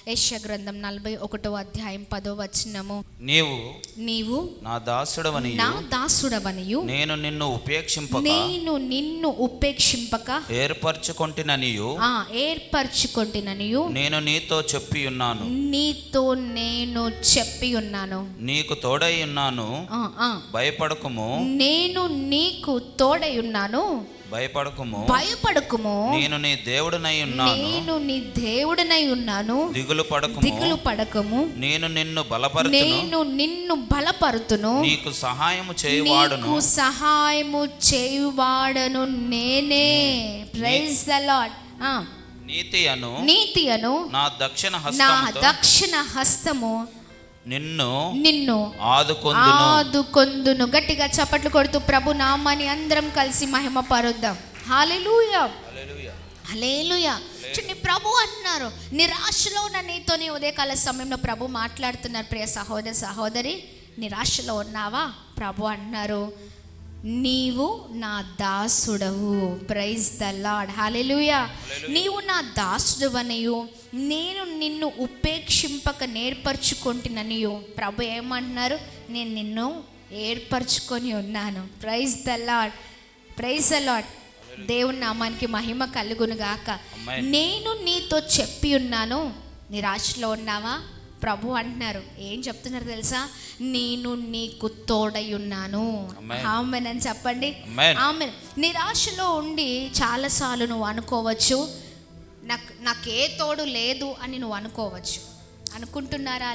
యెషయా గ్రంథం 41వ అధ్యాయం 10వ వచనము. నీవు నా దాసుడవనియు నేను నిన్ను ఉపేక్షింపక ఏర్పరచుకొంటిననియు నేను నీతో చెప్పి ఉన్నాను నీకు తోడై ఉన్నాను భయపడకుము నేను నీకు తోడై ఉన్నాను భయపడకుము నేను నీ దేవుడినై ఉన్నాను దిగులు పడకము నేను నిన్ను బలపరుతును నీకు సహాయము చేయువాడను నేనే. Praise the Lord. నీతి అను నా దక్షిణ హస్తము నిన్ను ఆదుకొందును. గట్టిగా చప్పట్లు కొడుతూ ప్రభు నామాన్ని అందరం కలిసి మహిమ పరుద్దాం. హల్లెలూయా హల్లెలూయా. చూడండి, ప్రభు అంటున్నారు, నిరాశలో ఉన్న నీతోని ఉదయకాల సమయంలో ప్రభు మాట్లాడుతున్నారు. ప్రియ సహోదరి, నిరాశలో ఉన్నావా? ప్రభు అంటున్నారు, నీవు నా దాసుడవు. Praise the Lord. హల్లెలూయా. నీవు నా దాసుడవనియు నేను నిన్ను ఉపేక్షింపక నేర్పరచుకొంటిననియు. ప్రభు ఏమంటున్నారు? నేను నిన్ను ఏర్పరచుకొని ఉన్నాను. Praise the Lord. Praise the Lord. దేవుని నామానికి మహిమ కలుగును గాక. నేను నీతో చెప్పి ఉన్నాను. నిరాశలో ఉన్నావా? ప్రభు అంటున్నారు, ఏం చెప్తున్నారు తెలుసా? నేను నీకు తోడై ఉన్నాను. ఆమేన్ అని చెప్పండి. ఆమేన్. నిరాశలో ఉండి చాలాసార్లు నువ్వు అనుకోవచ్చు, నాకే తోడు లేదు అని నువ్వు అనుకోవచ్చు. అనుకుంటున్నారా?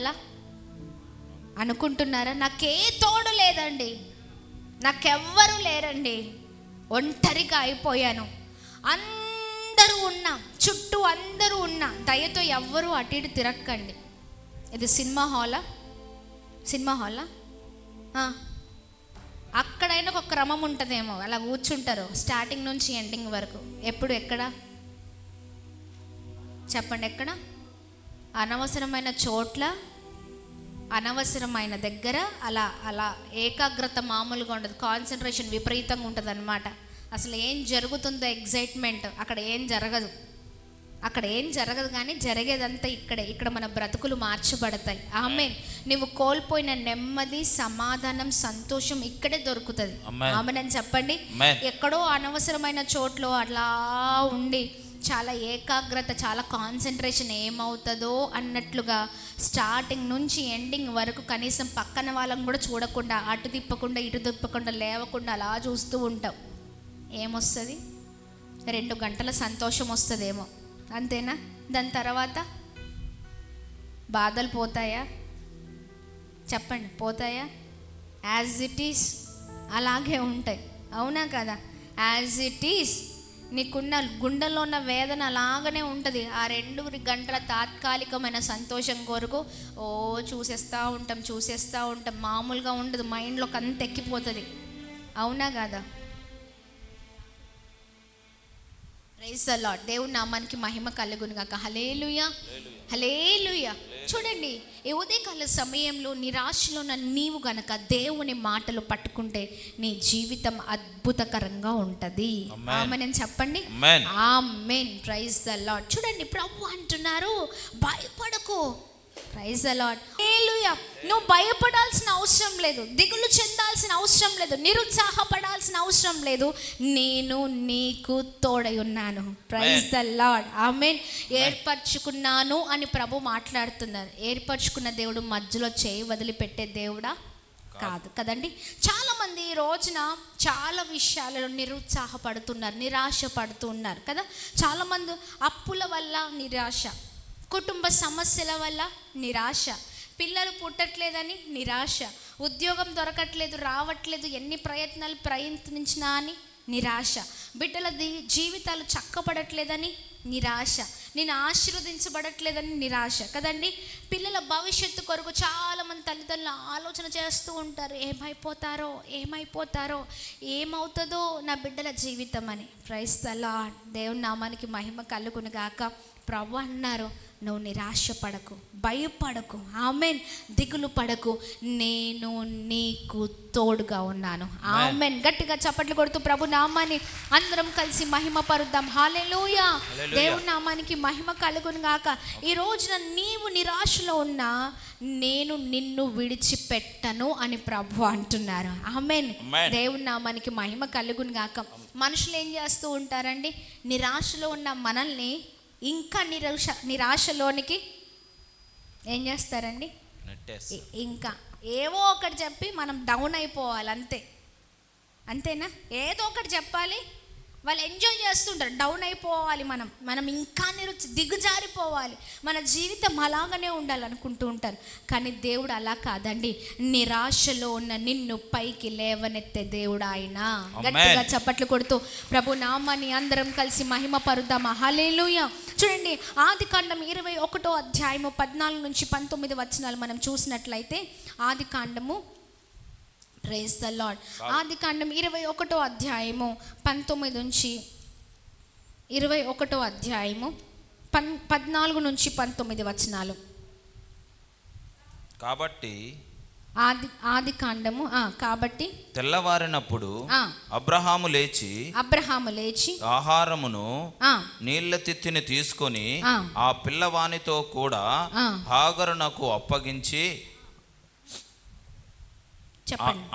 నాకే తోడు లేదండి, నాకెవ్వరు లేరండి, ఒంటరిగా అయిపోయాను, అందరూ ఉన్నా, చుట్టూ అందరూ ఉన్నా. దయతో ఎవ్వరూ అటు ఇటు తిరక్కండి. ఇది సినిమా హాలా? అక్కడైనా ఒక క్రమం ఉంటుందేమో, అలా కూర్చుంటారు స్టార్టింగ్ నుంచి ఎండింగ్ వరకు. ఎప్పుడు ఎక్కడ చెప్పండి? ఎక్కడ? అనవసరమైన చోట్ల, అనవసరమైన దగ్గర అలా ఏకాగ్రత మామూలుగా ఉండదు, కాన్సన్ట్రేషన్ విపరీతంగా ఉంటుంది అన్నమాట. అసలు ఏం జరుగుతుందో ఎగ్జైట్మెంట్, అక్కడ ఏం జరగదు కానీ జరిగేదంతా ఇక్కడ మన బ్రతుకులు మార్చబడతాయి. ఆమేన్. నువ్వు కోల్పోయిన నెమ్మది, సమాధానం, సంతోషం ఇక్కడే దొరుకుతుంది. ఆమేన్ అని చెప్పండి. ఎక్కడో అనవసరమైన చోట్లో అలా ఉండి చాలా ఏకాగ్రత, చాలా కాన్సన్ట్రేషన్ ఏమవుతుందో అన్నట్లుగా స్టార్టింగ్ నుంచి ఎండింగ్ వరకు కనీసం పక్కన వాళ్ళని కూడా చూడకుండా, అటు తిప్పకుండా ఇటు తిప్పకుండా, లేవకుండా అలా చూస్తూ ఉంటాం. ఏమొస్తుంది? 2 గంటల సంతోషం వస్తుందేమో, అంతేనా? దాని తర్వాత బాధలు పోతాయా? చెప్పండి, పోతాయా? యాజ్ ఇట్ ఈస్ అలాగే ఉంటాయి. అవునా కదా? యాజ్ ఇట్ ఈస్ నీకున్న గుండెల్లో ఉన్న వేదన అలాగనే ఉంటుంది. ఆ 2 గంటల తాత్కాలికమైన సంతోషం కొరకు చూసేస్తూ ఉంటాం. మామూలుగా ఉండదు, మైండ్లోకి అంత ఎక్కిపోతుంది. అవునా కదా? Praise the Lord. దేవుని నామానికి మహిమ కలుగును గాక. హల్లెలూయా హల్లెలూయా. చూడండి, ఈ ఉదయకాల సమయంలో నిరాశలో ఉన్న నీవు గనక దేవుని మాటలు పట్టుకుంటే నీ జీవితం అద్భుతకరంగా ఉంటుంది. ఆమేన్ చెప్పండి. ఆమేన్. Praise the Lord. చూడండి, ప్రభు అంటున్నారు, భయపడకు. Praise the Lord. హల్లెలూయా. నువ్వు భయపడాల్సిన అవసరం లేదు, దిగులు చెందాల్సిన అవసరం లేదు, నిరుత్సాహపడాల్సిన అవసరం లేదు. నేను నీకు తోడై ఉన్నాను. Praise the Lord. ఆమేన్. ఏర్పరచుకున్నాను అని ప్రభు మాట్లాడుతున్నారు. ఏర్పరచుకున్న దేవుడు మధ్యలో చేయి వదిలిపెట్టే దేవుడా కాదు కదండి. చాలామంది ఈ రోజున చాలా విషయాలలో నిరుత్సాహపడుతున్నారు, నిరాశ పడుతున్నారు కదా. చాలామంది అప్పుల వల్ల నిరాశ, కుటుంబ సమస్యల వల్ల నిరాశ, పిల్లలు పుట్టట్లేదని నిరాశ, ఉద్యోగం దొరకట్లేదు, రావట్లేదు, ఎన్ని ప్రయత్నించినా అని నిరాశ, బిడ్డల జీవితాలు చక్కబడట్లేదని నిరాశ, నేను ఆశీర్వదించబడట్లేదని నిరాశ కదండి. పిల్లల భవిష్యత్తు కొరకు చాలామంది తల్లిదండ్రులు ఆలోచన చేస్తూ ఉంటారు, ఏమైపోతారో, ఏమవుతుందో నా బిడ్డల జీవితం అని. Praise the Lord. దేవుని నామానికి మహిమ కలుగును గాక. ప్రభు అన్నారు, నువ్వు నిరాశపడకు, భయపడకు, ఆమెన్, దిగులు పడకు, నేను నీకు తోడుగా ఉన్నాను. ఆమెన్. గట్టిగా చప్పట్లు కొడుతూ ప్రభు నామాన్ని అందరం కలిసి మహిమ పరుద్దాం. హల్లెలూయా. దేవుని నామానికి మహిమ కలుగును గాక. ఈ రోజున నీవు నిరాశలో ఉన్నా నేను నిన్ను విడిచిపెట్టను అని ప్రభు అంటున్నారు. ఆమెన్. దేవుని నామానికి మహిమ కలుగును గాక. మనుషులు ఏం చేస్తూ ఉంటారండి? నిరాశలో ఉన్న మనల్ని ఇంకా నిరాశలోనికి ఏం చేస్తారండి? ఇంకా ఏవో ఒకటి చెప్పి మనం డౌన్ అయిపోవాలి, అంతేనా? ఏదో ఒకటి చెప్పాలి, వాళ్ళు ఎంజాయ్ చేస్తుంటారు. డౌన్ అయిపోవాలి, మనం ఇంకా దిగుజారిపోవాలి, మన జీవితం అలాగనే ఉండాలనుకుంటూ ఉంటారు. కానీ దేవుడు అలా కాదండి. నిరాశలో ఉన్న నిన్ను పైకి లేవనెత్తే దేవుడు ఆయన. గట్టిగా చప్పట్లు కొడుతూ ప్రభు నామాన్ని అందరం కలిసి మహిమ పరుద్దామా. హల్లెలూయా. చూడండి, ఆదికాండం 21వ అధ్యాయము 14 నుంచి 19 వచనాలు మనం చూసినట్లయితే, ఆదికాండము, ప్రైజ్ ద లార్డ్, ఆదికాండం 21వ అధ్యాయము 19 నుంచి 21వ అధ్యాయము 14 నుంచి 19 వచనాలు. కాబట్టి ఆదికాండము కాబట్టి తెల్లవారినప్పుడు అబ్రహాము లేచి ఆహారమును నీళ్ల తిత్తిని తీసుకొని ఆ పిల్లవానితో కూడా హాగరునకు అప్పగించి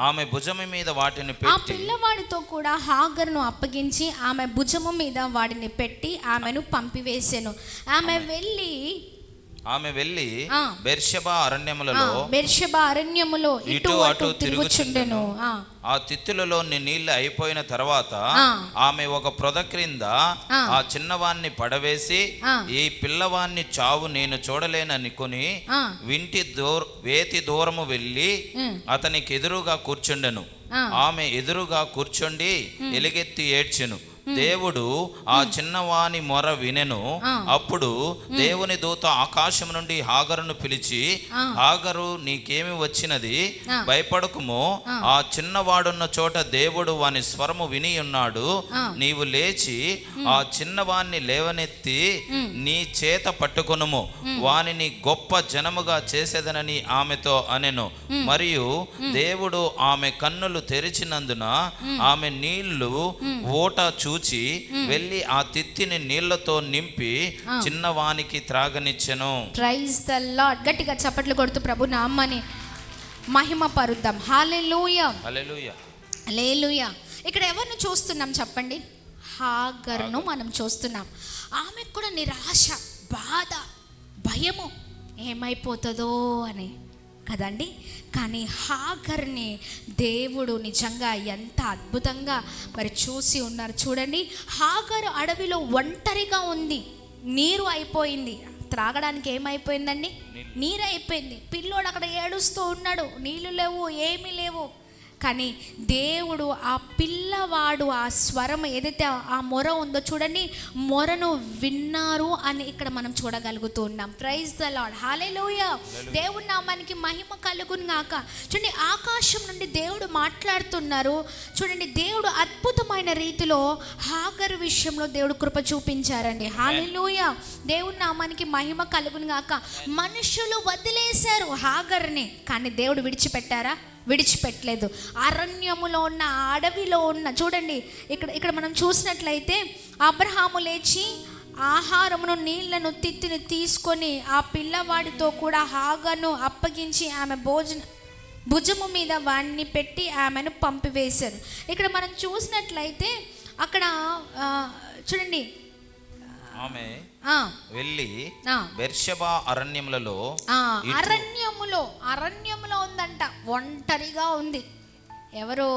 ఆమె భుజము మీద వాటిని పెట్టి, ఆ పిల్లవాడితో కూడా హాగరును అప్పగించి ఆమె భుజము మీద వాడిని పెట్టి ఆమెను పంపివేసెను. ఆమె వెళ్ళి బెర్షెబా అరణ్యములలో ఇటు అటు తిరుగుచుండెను. ఆ తిత్తులలో నీళ్లు అయిపోయిన తర్వాత ఆమె ఒక ప్రొద క్రింద ఆ చిన్నవాన్ని పడవేసి, ఈ పిల్లవాన్ని చావు నేను చూడలేననుకొని వేతి దూరము వెళ్ళి అతనికి ఎదురుగా కూర్చుండెను. ఆమె ఎదురుగా కూర్చుండి ఎలుగెత్తి ఏడ్చెను. దేవుడు ఆ చిన్నవాని మొర వినెను. అప్పుడు దేవుని దూత ఆకాశం నుండి హాగరును పిలిచి, హాగరు, నీకేమి వచ్చినది? భయపడకుము, ఆ చిన్నవాడున్న చోట దేవుడు వాని స్వరము విని ఉన్నాడు. నీవు లేచి ఆ చిన్నవాన్ని లేవనెత్తి నీ చేత పట్టుకొనుము, వానిని గొప్ప జనముగా చేసేదనని ఆమెతో అనెను. మరియు దేవుడు ఆమె కన్నులు తెరిచినందున ఆమె నీళ్లు ఊట చూచి వెళ్ళి ఆ తిత్తిని నీళ్లతో నింపి చిన్నవానికి త్రాగనిచ్చెను. Praise the Lord. గట్టిగా చప్పట్లు కొడుతూ ప్రభు నామాన్ని మహిమ పరుద్దాం. హల్లెలూయా, హల్లెలూయా, హల్లెలూయా. ఇక్కడ ఎవరిని చూస్తున్నాం చెప్పండి? హాగరును మనం చూస్తున్నాం. ఆమెకు కూడా నిరాశ, బాధ, భయము, ఏమైపోతుందో అని కదండి. కానీ హాగర్ని దేవుడు నిజంగా ఎంత అద్భుతంగా మరి చూసి ఉన్నారు. చూడండి, హాగరు అడవిలో ఒంటరిగా ఉంది. నీరు అయిపోయింది, త్రాగడానికి ఏమైపోయిందండి? నీరు అయిపోయింది. పిల్లోడు అక్కడ ఏడుస్తూ ఉన్నాడు, నీళ్ళు లేవు, ఏమీ లేవు. కానీ దేవుడు ఆ పిల్లవాడు ఆ స్వరం ఏదైతే ఆ మొర ఉందో చూడండి, మొరను విన్నారు అని ఇక్కడ మనం చూడగలుగుతూ ఉన్నాం. Praise the Lord. హల్లెలూయా. దేవుని నామానికి మహిమ కలుగును గాక. చూడండి, ఆకాశం నుండి దేవుడు మాట్లాడుతున్నారు. చూడండి, దేవుడు అద్భుతమైన రీతిలో హాగరు విషయంలో దేవుడు కృప చూపించారండి. హల్లెలూయా. దేవుని నామానికి మహిమ కలుగును గాక. మనుషులు వదిలేశారు హాగర్ని, కానీ దేవుడు విడిచిపెట్టారా? విడిచిపెట్టలేదు. అరణ్యములో ఉన్న, అడవిలో ఉన్న, చూడండి ఇక్కడ మనం చూసినట్లయితే అబ్రహాము లేచి ఆహారమును నీళ్లను తిత్తిని తీసుకొని ఆ పిల్లవాడితో కూడా హాగరును అప్పగించి ఆమె భుజము మీద వాడిని పెట్టి ఆమెను పంపివేశారు. ఇక్కడ మనం చూసినట్లయితే అక్కడ చూడండి, ఆమె వెళ్ళి బెర్షెబా అరణ్యములలో అరణ్యములో ఉందంట, ఒంటరిగా ఉంది. ఎవరు?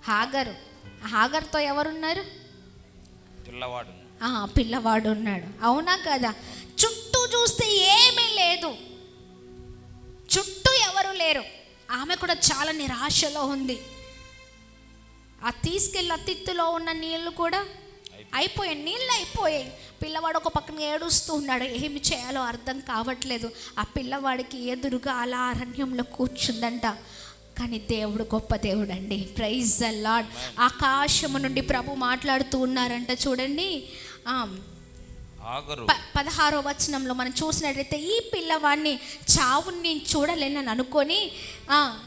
హాగరు. హాగర్తో ఎవరున్నారు? పిల్లవాడు ఉన్నాడు. అవునా కదా? చుట్టూ చూస్తే ఏమీ లేదు, చుట్టూ ఎవరు లేరు. ఆమె కూడా చాలా నిరాశలో ఉంది. ఆ తీసుకెళ్ళి తిత్తులో ఉన్న నీళ్లు కూడా అయిపోయాయి, నీళ్ళు అయిపోయాయి. పిల్లవాడు ఒక పక్కన ఏడుస్తూ ఉన్నాడు, ఏమి చేయాలో అర్థం కావట్లేదు. ఆ పిల్లవాడికి ఎదురుగా అలా అరణ్యంలో కూర్చుందంట. కానీ దేవుడు గొప్ప దేవుడు అండి. Praise the Lord. ఆకాశము నుండి ప్రభు మాట్లాడుతూ ఉన్నారంట. చూడండి, హాగరు 16వ వచనంలో మనం చూసినట్లయితే ఈ పిల్లవాడిని చావుని నేను చూడలేనని అనుకొని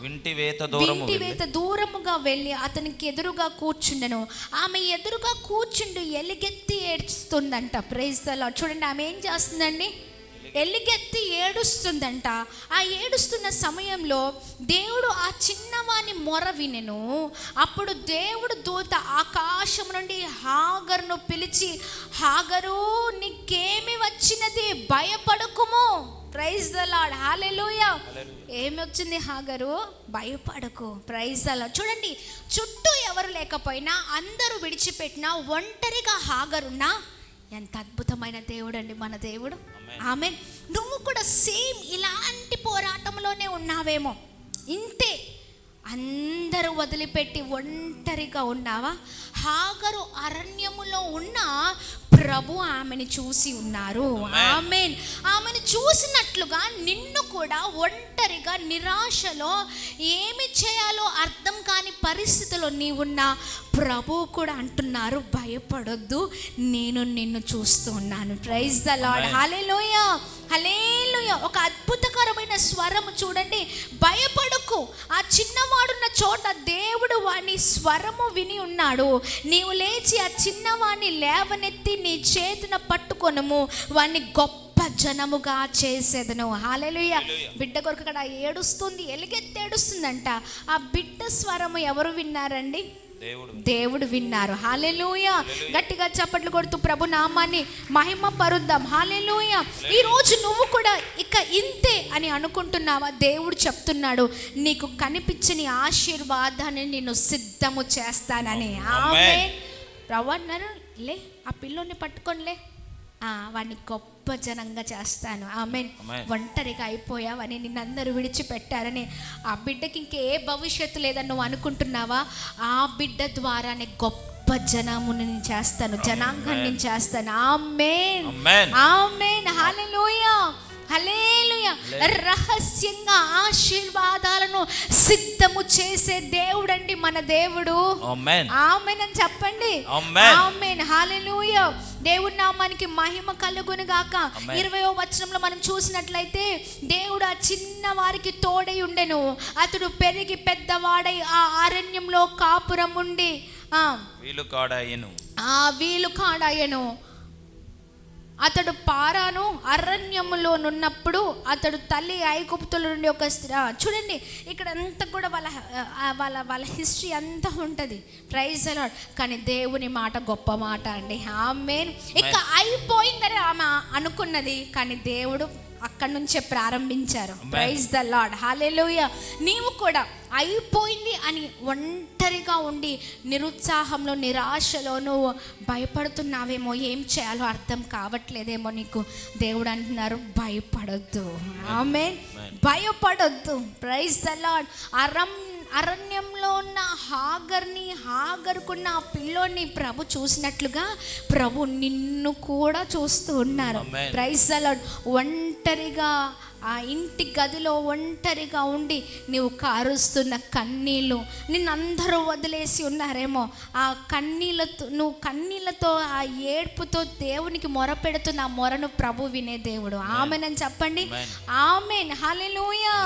వింటివేత దూరముగా వెళ్ళి అతనికి ఎదురుగా కూర్చుండెను. ఆమె ఎదురుగా కూర్చుండు ఎలుగెత్తి ఏడుస్తుందంట. Praise the Lord. చూడండి, ఆమె ఏం చేస్తుందండి? ఎలుగెత్తి ఏడుస్తుందంట. ఆ ఏడుస్తున్న సమయంలో దేవుడు ఆ చిన్నవాని మొర వినెను. అప్పుడు దేవుడు దూత ఆకాశం నుండి హాగరును పిలిచి, హాగరు నీకేమి వచ్చినది? భయపడకుము. Praise the Lord. హల్లెలూయా. ఏమి వచ్చింది? హాగరు, భయపడకు. Praise the Lord. చూడండి, చుట్టూ ఎవరు లేకపోయినా, అందరూ విడిచిపెట్టినా, ఒంటరిగా హాగరున్నా, ఎంత అద్భుతమైన దేవుడు అండి మన దేవుడు. ఆమేన్. నువ్వు కూడా సేమ్ ఇలాంటి పోరాటంలోనే ఉన్నావేమో. ఇంతే, అందరూ వదిలిపెట్టి ఒంటరిగా ఉన్నావా? హాగరు అరణ్యములో ఉన్న ప్రభు ఆమెను చూసి ఉన్నారు. ఆమేన్. ఆమెను చూసినట్లుగా నిన్ను కూడా ఒంటరిగా నిరాశలో ఏమి చేయాలో అర్థం కాని పరిస్థితిలో నీవున్నా ప్రభు కూడా అంటున్నారు, భయపడొద్దు, నేను నిన్ను చూస్తూ ఉన్నాను. Praise the Lord. హల్లెలూయా, హల్లెలూయా. ఒక అద్భుతకరమైన స్వరము చూడండి, భయపడకు. ఆ చిన్నవాడున్న చోట దేవుడు వాని స్వరము విని ఉన్నాడు. నీవు లేచి ఆ చిన్నవాడిని లేవనెత్తి నీ చేతిన పట్టుకొనుము, వాడిని గొప్ప జనముగా చేసేదను. హల్లెలూయా. బిడ్డ కొరకు అక్కడ ఏడుస్తుంది, ఎలుగెత్తి ఏడుస్తుందంట. ఆ బిడ్డ స్వరము ఎవరు విన్నారండి? దేవుడు విన్నారు. హల్లెలూయా. గట్టిగా చప్పట్లు కొడుతూ ప్రభు నామాన్ని మహిమ పరుద్దాం. హల్లెలూయా. ఈ రోజు నువ్వు కూడా ఇక ఇంతే అని అనుకుంటున్నావా? దేవుడు చెప్తున్నాడు, నీకు కనిపించని ఆశీర్వాదాన్ని నేను సిద్ధము చేస్తానని. ఆమేన్. ప్రభు అన్నారు, లే ఆ పిల్లోని పట్టుకోనిలే, వాడిని గొప్ప జనంగా చేస్తాను. ఆమేన్. ఒంటరిగా అయిపోయావని, నిన్నందరూ విడిచిపెట్టారని, ఆ బిడ్డకి ఇంకే భవిష్యత్తు లేదని నువ్వు అనుకుంటున్నావా? ఆ బిడ్డ ద్వారానే గొప్ప జనమును నేను చేస్తాను, జనాంగాన్ని నేను చేస్తాను. ఆమేన్, ఆమేన్. హల్లెలూయా, హల్లెలూయా. రహస్యంగా ఆశీర్వాదాలను సిద్ధము చేసే దేవుడండి మన దేవుడు. ఆమేన్, ఆమేన్ అని చెప్పండి. ఆమేన్, హల్లెలూయా. దేవుని నామానికి మహిమ కలుగును గాక. 20వ వచనంలో మనం చూసినట్లయితే, దేవుడు ఆ చిన్న వారికి తోడై ఉండెను. అతడు పెరిగి పెద్దవాడై ఆ అరణ్యంలో కాపురం ఉండి వీలు కాడాయను. అతడు పారాను అరణ్యములో నున్నప్పుడు అతడు తల్లి ఐగుప్తుల నుండి ఒక చూడండి, ఇక్కడ అంతా కూడా వాళ్ళ హిస్టరీ అంతా ఉంటుంది. Praise the Lord. కానీ దేవుని మాట గొప్ప మాట అండి. ఆమేన్. ఇక అయిపోయిందని ఆమె అనుకున్నది, కానీ దేవుడు అక్కడి నుంచే ప్రారంభించారు. Praise the Lord. హల్లెలూయా. నీవు కూడా అయిపోయింది అని ఒంటరిగా ఉండి నిరుత్సాహంలో, నిరాశలో నువ్వు భయపడుతున్నావేమో, ఏం చేయాలో అర్థం కావట్లేదేమో నీకు, దేవుడు అంటున్నారు, భయపడొద్దు. ఆమేన్. భయపడొద్దు. Praise the Lord. అరణ్యంలో ఉన్న హాగరుకున్న ఆ పిల్లోని ప్రభు చూసినట్లుగా ప్రభు నిన్ను కూడా చూస్తూ ఉన్నారు. Praise the Lord. ఒంటరిగా ఆ ఇంటి గదిలో ఒంటరిగా ఉండి నీవు కారుస్తున్న కన్నీళ్ళు, నిన్ను అందరూ వదిలేసి ఉన్నారేమో, ఆ నువ్వు కన్నీళ్ళతో ఆ ఏడ్పుతో దేవునికి మొర పెడుతున్న ఆ మొరను ప్రభు వినే దేవుడు. ఆమేన్ అని చెప్పండి. ఆమేన్. హల్లెలూయా,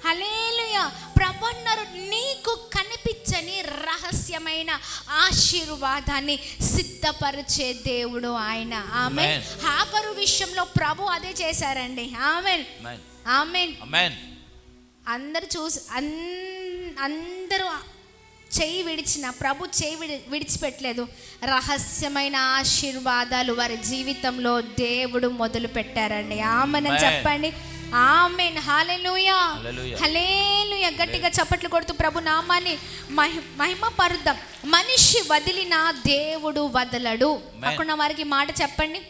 హల్లెలూయా. ప్రభు అన్నారు, నీకు కనిపించని రహస్యమైన ఆశీర్వాదాన్ని సిద్ధపరిచే దేవుడు ఆయన. ఆమేన్. హాగరు విషయంలో ప్రభు అదే చేశారండి. ఆమేన్, ఆమేన్. అందరూ చూసి అందరూ చెయ్యి విడిచిన ప్రభు చెయ్యి విడిచిపెట్టలేదు. రహస్యమైన ఆశీర్వాదాలు వారి జీవితంలో దేవుడు మొదలు పెట్టారండి. ఆమేన్ అని చెప్పండి. ఆమేన్. హల్లెలూయా, హల్లెలూయా. గట్టిగా చప్పట్లు కొడుతూ ప్రభు నామాన్ని మహిమ పరుద్దాం. మనిషి వదిలిన దేవుడు వదలడు. అక్కడ వారికి మాట చెప్పండి.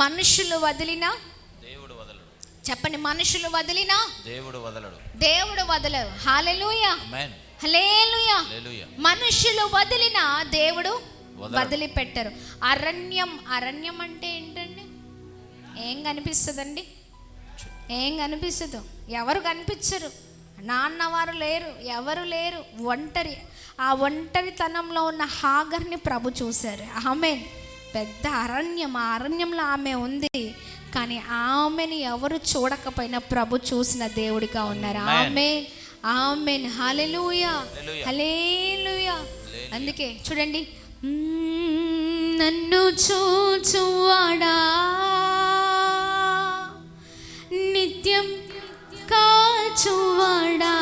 మనుషులు వదిలిన చెప్పండి. మనుషులు వదిలిన దేవుడు వదలడు. హల్లెలూయా, హల్లెలూయా. మనుషులు వదిలిన దేవుడు వదిలిపెట్టరు. అరణ్యం అంటే ఏంటండి? ఏం కనిపిస్తుందండి? ఏం కనిపిస్తుంది? ఎవరు కనిపించరు. నాన్నవారు లేరు, ఎవరు లేరు. ఒంటరి. ఆ ఒంటరితనంలో ఉన్న హాగర్ని ప్రభు చూశారు. ఆమేన్. పెద్ద అరణ్యం, ఆ అరణ్యంలో ఆమె ఉంది, కానీ ఆమెని ఎవరు చూడకపోయినా ప్రభు చూసిన దేవుడిగా ఉన్నారు. ఆమేన్, ఆమేన్, హల్లెలూయా, హల్లెలూయా. అందుకే చూడండి, నన్ను చూచువాడా నిత్యం కాచువాడా.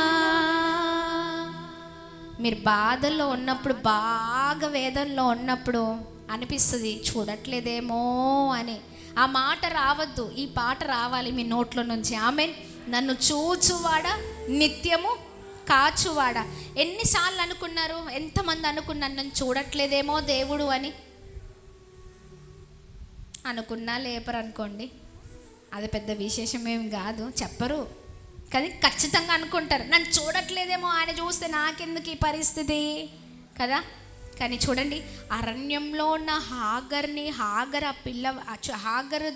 మీరు బాధల్లో ఉన్నప్పుడు, బాగా వేదనలో ఉన్నప్పుడు అనిపిస్తుంది చూడట్లేదేమో అని. ఆ మాట రావద్దు, ఈ పాట రావాలి మీ నోట్లో నుంచి. ఆమేన్. నన్ను చూచువాడా నిత్యము కాచువాడా. ఎన్నిసార్లు అనుకున్నారు, ఎంతమంది అనుకున్నారు నన్ను చూడట్లేదేమో దేవుడు అని? అనుకున్నా లేపరు అనుకోండి, అది పెద్ద విశేషమేం కాదు, చెప్పరు, కానీ ఖచ్చితంగా అనుకుంటారు నన్ను చూడట్లేదేమో, ఆయన చూస్తే నాకెందుకు ఈ పరిస్థితి కదా. కానీ చూడండి, అరణ్యంలో ఉన్న హాగర్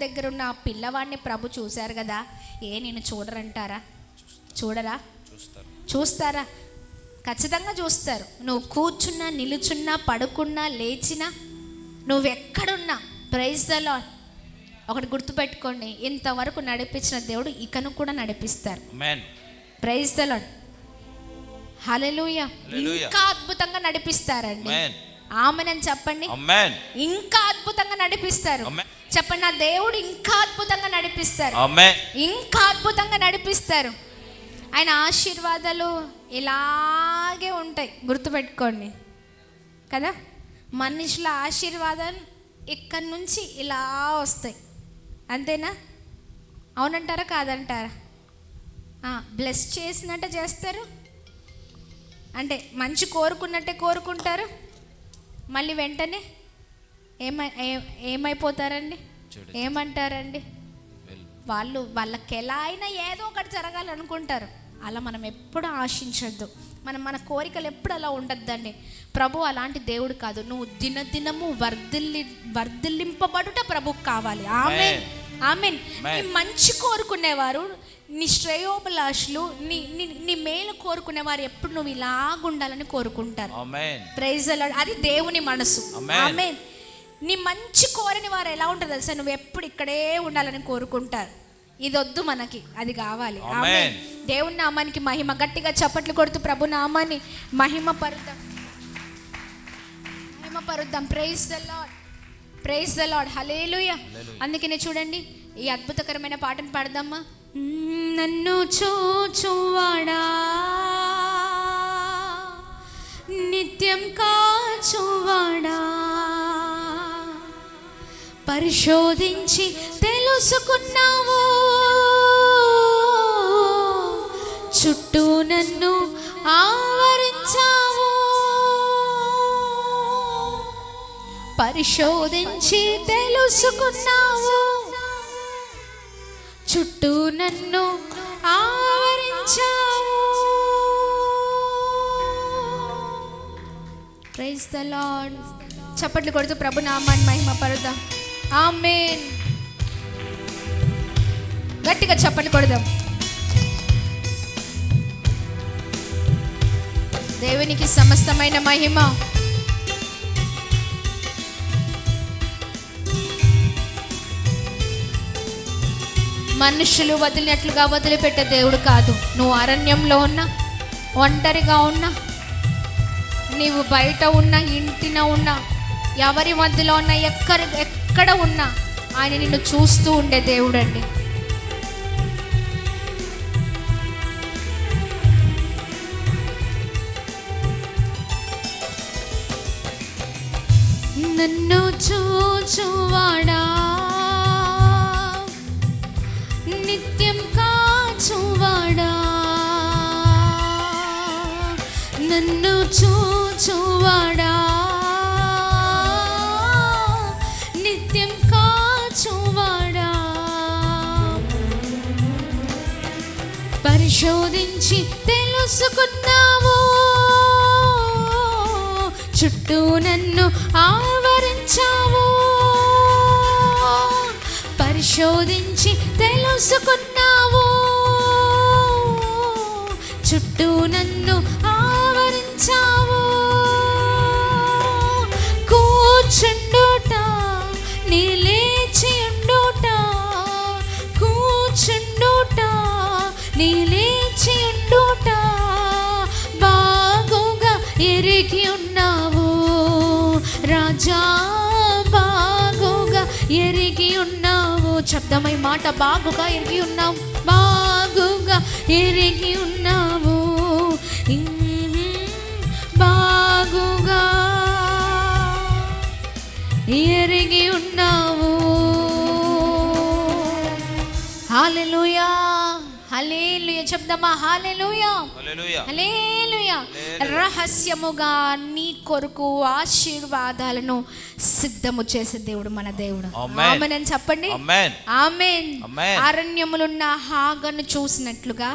దగ్గర ఉన్న ఆ పిల్లవాడిని ప్రభు చూశారు కదా. నేను చూడరంటారా? చూడరా? చూస్తారా? ఖచ్చితంగా చూస్తారు. నువ్వు కూర్చున్నా, నిలుచున్నా, పడుకున్నా, లేచినా, నువ్వెక్కడున్నా, ప్రైజ్ ద లార్డ్. ఒకటి గుర్తుపెట్టుకోండి, ఇంతవరకు నడిపించిన దేవుడు ఇకను కూడా నడిపిస్తారు. ప్రైజ్ ద లార్డ్, హల్లెలూయా. ఇంకా అద్భుతంగా నడిపిస్తారండి. ఆమేన్ అని చెప్పండి. ఇంకా అద్భుతంగా నడిపిస్తారు. చెప్పండి, నా దేవుడు ఇంకా అద్భుతంగా నడిపిస్తారు, ఇంకా అద్భుతంగా నడిపిస్తారు. ఆయన ఆశీర్వాదాలు ఇలాగే ఉంటాయి, గుర్తుపెట్టుకోండి కదా. మనుషుల ఆశీర్వాదాలు ఇక్కడి నుంచి ఇలా వస్తాయి, అంతేనా? అవునంటారా కాదంటారా? బ్లెస్ చేసినట్టే చేస్తారు, అంటే మంచి కోరుకున్నట్టే కోరుకుంటారు, మళ్ళీ వెంటనే ఏమైపోతారండి? ఏమంటారండి? వాళ్ళకి ఎలా అయినా ఏదో ఒకటి జరగాలనుకుంటారు. అలా మనం ఎప్పుడు ఆశించొద్దు, మన కోరికలు ఎప్పుడు అలా ఉండద్దండి. ప్రభు అలాంటి దేవుడు కాదు. నువ్వు దినదినము వర్ధిల్లింపబడుట ప్రభుకు కావాలి. ఆమేన్, ఆమేన్. నీ మంచి కోరుకునేవారు, నీ శ్రేయోభిలాషులు, నీ మేలు కోరుకునేవారు ఎప్పుడు నువ్వు ఇలాగుండాలని కోరుకుంటారు. Praise the Lord. అది దేవుని మనసు. ఆమేన్. నీ మంచి కోరని వారు ఎలా ఉంటారు తెలుసా? నువ్వు ఎప్పుడు ఇక్కడే ఉండాలని కోరుకుంటారు. ఇది వద్దు మనకి, అది కావాలి. ఆమేన్. దేవుని నామానికి మహిమ. గట్టిగా చప్పట్లు కొడుతూ ప్రభు నామాన్ని మహిమ పరుద్దాం. Praise the Lord, praise the Lord, హల్లెలూయా. అందుకనే చూడండి, ఈ అద్భుతకరమైన పాటను పాడదామా? నన్ను చూచువాడా నిత్యం కాచువాడా, పరిశోధించి తెలుసుకున్నావు, చుట్టూ నన్ను ఆవరించావు. పరిశోధించి తెలుసుకున్నావు, చుట్టూ నన్ను ఆవరించావు. Praise the lord. చప్పట్లు కొడుతూ ప్రభు నామాన్ని మహిమ పరుద్దాం. ఆమేన్. గట్టిగా చప్పట్లు కొడదాం. దేవునికి సమస్తమైన మహిమ. మనుషులు వదిలినట్లుగా వదిలిపెట్టే దేవుడు కాదు. నువ్వు అరణ్యంలో ఉన్నా, ఒంటరిగా ఉన్నా, నీవు బయట ఉన్నా, ఇంటిన ఉన్నా, ఎవరి మధ్యలో ఉన్నా, ఎక్కడ ఉన్నా, ఆయన నిన్ను చూస్తూ ఉండే దేవుడు అండి. నన్ను చూచువాడా నిత్యం కాచువాడా, నన్ను చూచువాడా నిత్యం కాచువాడా, పరిశోధించి తెలుసుకున్నావు, చుట్టూ నన్ను ఆవరించావు. పరిశోధించి తెలుసుకున్నావు, చుట్టూ నన్ను ఆవరించావు. కూర్చుండుట నిలిచి ఉండుట బాగుగా ఎరిగి ఉన్నావు రాజా, బాగుగా ఎరిగి ఉన్నావు. శబ్దమై మాట, బాగుగా ఎరిగి ఉన్నావు, బాగుగా ఎరిగి ఉన్నావు, బాగుగా ఎరిగి ఉన్నావు. హల్లెలూయా, హల్లెలూయా చెప్దామా? హల్లెలూయా, హల్లెలూయా. రహస్యముగా నీ కొరకు ఆశీర్వాదాలను సిద్ధము చేసే దేవుడు మన దేవుడు. ఆమేన్ అని చెప్పండి. ఆమేన్. అరణ్యములున్న హాగను చూసినట్లుగా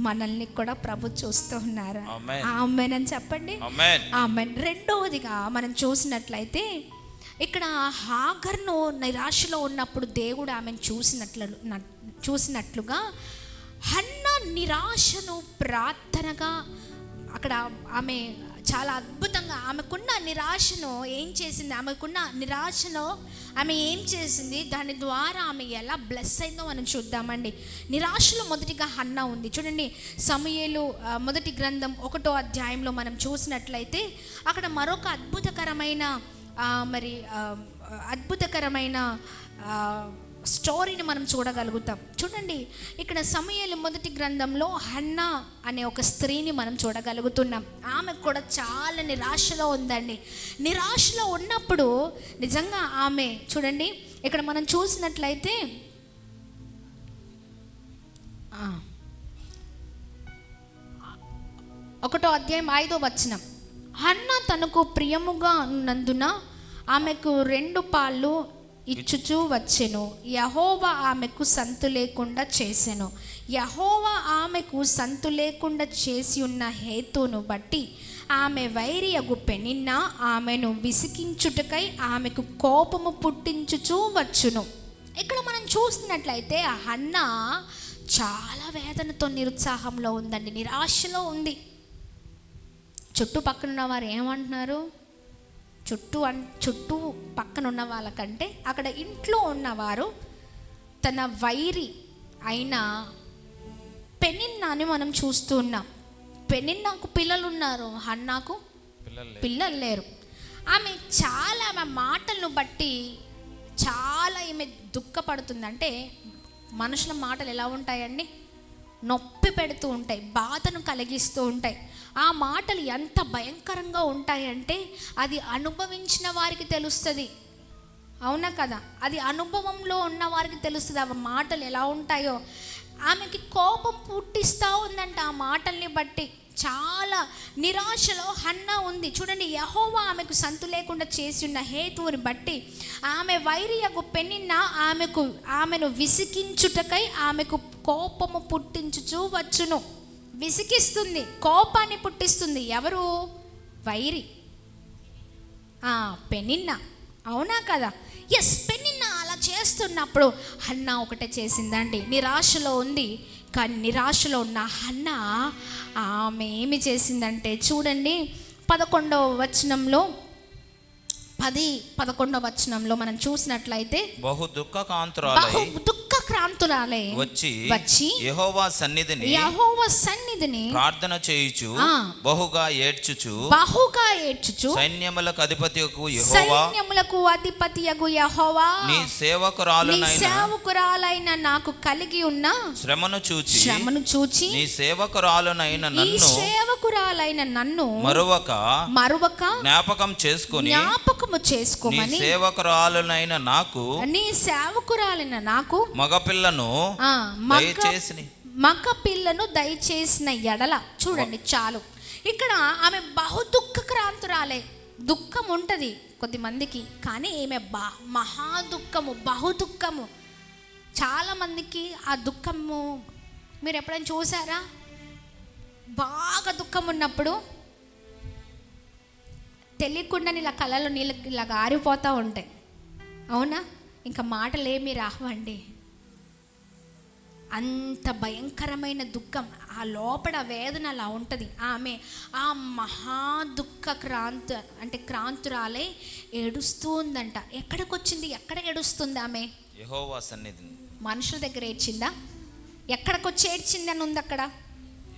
మనల్ని కూడా ప్రభు చూస్తూ ఉన్నారు. ఆమేన్ అని చెప్పండి. ఆమేన్. రెండవదిగా మనం చూసినట్లయితే ఇక్కడ హాగర్ను నిరాశలో ఉన్నప్పుడు దేవుడు ఆమెను చూసినట్లుగా హన్నా నిరాశను ప్రార్థనగా అక్కడ ఆమె చాలా అద్భుతంగా ఆమెకున్న నిరాశను ఏం చేసింది, ఆమె ఏం చేసింది, దాని ద్వారా ఆమె ఎలా బ్లెస్ అయిందో మనం చూద్దామండి. నిరాశలో మొదటిగా హన్నా ఉంది. చూడండి, సమూయేలు మొదటి గ్రంథం 1వ అధ్యాయంలో మనం చూసినట్లయితే అక్కడ మరొక అద్భుతకరమైన స్టోరీని మనం చూడగలుగుతాం. చూడండి, ఇక్కడ సమూయేలు మొదటి గ్రంథంలో హన్నా అనే ఒక స్త్రీని మనం చూడగలుగుతున్నాం. ఆమె కూడా చాలా నిరాశలో ఉందండి. నిరాశలో ఉన్నప్పుడు నిజంగా ఆమె చూడండి, ఇక్కడ మనం చూసినట్లయితే 1వ అధ్యాయం 5వ వచనం, హన్నా తనకు ప్రియముగా ఉన్నందున ఆమెకు 2 పాళ్ళు ఇచ్చుచూ వచ్చెను. యెహోవా ఆమెకు సంతు లేకుండా చేసెను. యెహోవా ఆమెకు సంతు లేకుండా చేసి ఉన్న హేతును బట్టి ఆమె వైరియగు పెనిన్న ఆమెను విసికించుటకై ఆమెకు కోపము పుట్టించుచూ వచ్చును. ఇక్కడ మనం చూస్తున్నట్లయితే ఆ హన్నా చాలా వేదనతో నిరుత్సాహంలో ఉందండి, నిరాశలో ఉంది. చుట్టుపక్కల ఉన్న వారు ఏమంటున్నారు, చుట్టూ పక్కన ఉన్న వాళ్ళకంటే అక్కడ ఇంట్లో ఉన్నవారు తన వైరి అయిన పెనిన్నాని మనం చూస్తూ ఉన్నాం. పెనిన్నాకు పిల్లలు ఉన్నారు, హన్నాకు పిల్లలు లేరు. ఆమె మాటలను బట్టి చాలా ఈమె దుఃఖపడుతుంది. అంటే మనుషుల మాటలు ఎలా ఉంటాయండి, నొప్పి పెడుతూ ఉంటాయి, బాధను కలిగిస్తూ ఉంటాయి. ఆ మాటలు ఎంత భయంకరంగా ఉంటాయంటే అది అనుభవించిన వారికి తెలుస్తుంది. అవునా కదా? అది అనుభవంలో ఉన్న వారికి తెలుస్తుంది ఆ మాటలు ఎలా ఉంటాయో. ఆమెకి కోపం పుట్టిస్తూ ఉందంట ఆ మాటల్ని బట్టి. చాలా నిరాశలో హన్నా ఉంది. చూడండి, యెహోవా ఆమెకు సంతు లేకుండా చేసి ఉన్న హేతువుని బట్టి ఆమె వైరియగు పెనిన్న ఆమెను విసికించుటకై ఆమెకు కోపము పుట్టించుచూ వచ్చును. విసికిస్తుంది, కోపాన్ని పుట్టిస్తుంది. ఎవరు? వైరి, పెనిన్న. అవునా కదా? ఎస్, పెనిన్న అలా చేస్తున్నప్పుడు హన్నా ఒకటే చేసిందండి. నిరాశలో ఉంది, కానీ నిరాశలో ఉన్న హన్నా ఆమె ఏమి చేసిందంటే చూడండి, 11వ వచనంలో 10-11వ వచనంలో మనం చూసినట్లయితే బహు దుఃఖక్రాంతురాలై వచ్చి యెహోవా సన్నిధిని ప్రార్థన చేయుచు బహుగా ఏడ్చుచు సైన్యములకు అధిపతియగు యెహోవా నీ సేవకురాలైన నాకు కలిగి ఉన్న శ్రమను చూచి నీ సేవకురాలైన నన్ను మరువక జ్ఞాపకం చేసుకోమని నీ సేవకురాలైన నాకు మగ పిల్లను దయచేసిన ఎడల. చూడండి, చాలు. ఇక్కడ ఆమె బహు దుఃఖక్రాంతురాలే. దుఃఖం ఉంటుంది కొద్దిమందికి, కానీ ఈమె మహాదుఃఖము, బహుదుఃఖము. చాలామందికి ఆ దుఃఖము మీరు ఎప్పుడైనా చూసారా? బాగా దుఃఖం ఉన్నప్పుడు తెలియకుండా ఇలా కళ్ళలో నీళ్ళు ఇలా గారిపోతూ ఉంటాయి. అవునా? ఇంకా మాటలేమీ రావండి. అంత భయంకరమైన దుఃఖం, ఆ లోపల వేదన అలా ఉంటుంది. ఆమె ఆ క్రాంతురాలే ఏడుస్తూ ఉందంట. ఎక్కడికి వచ్చింది? ఎక్కడ ఏడుస్తుంది ఆమె? యెహోవా సన్నిధిని. మనుషుల దగ్గర ఏడ్చిందా? ఎక్కడికి వచ్చి ఏడ్చింది అని ఉంది అక్కడ.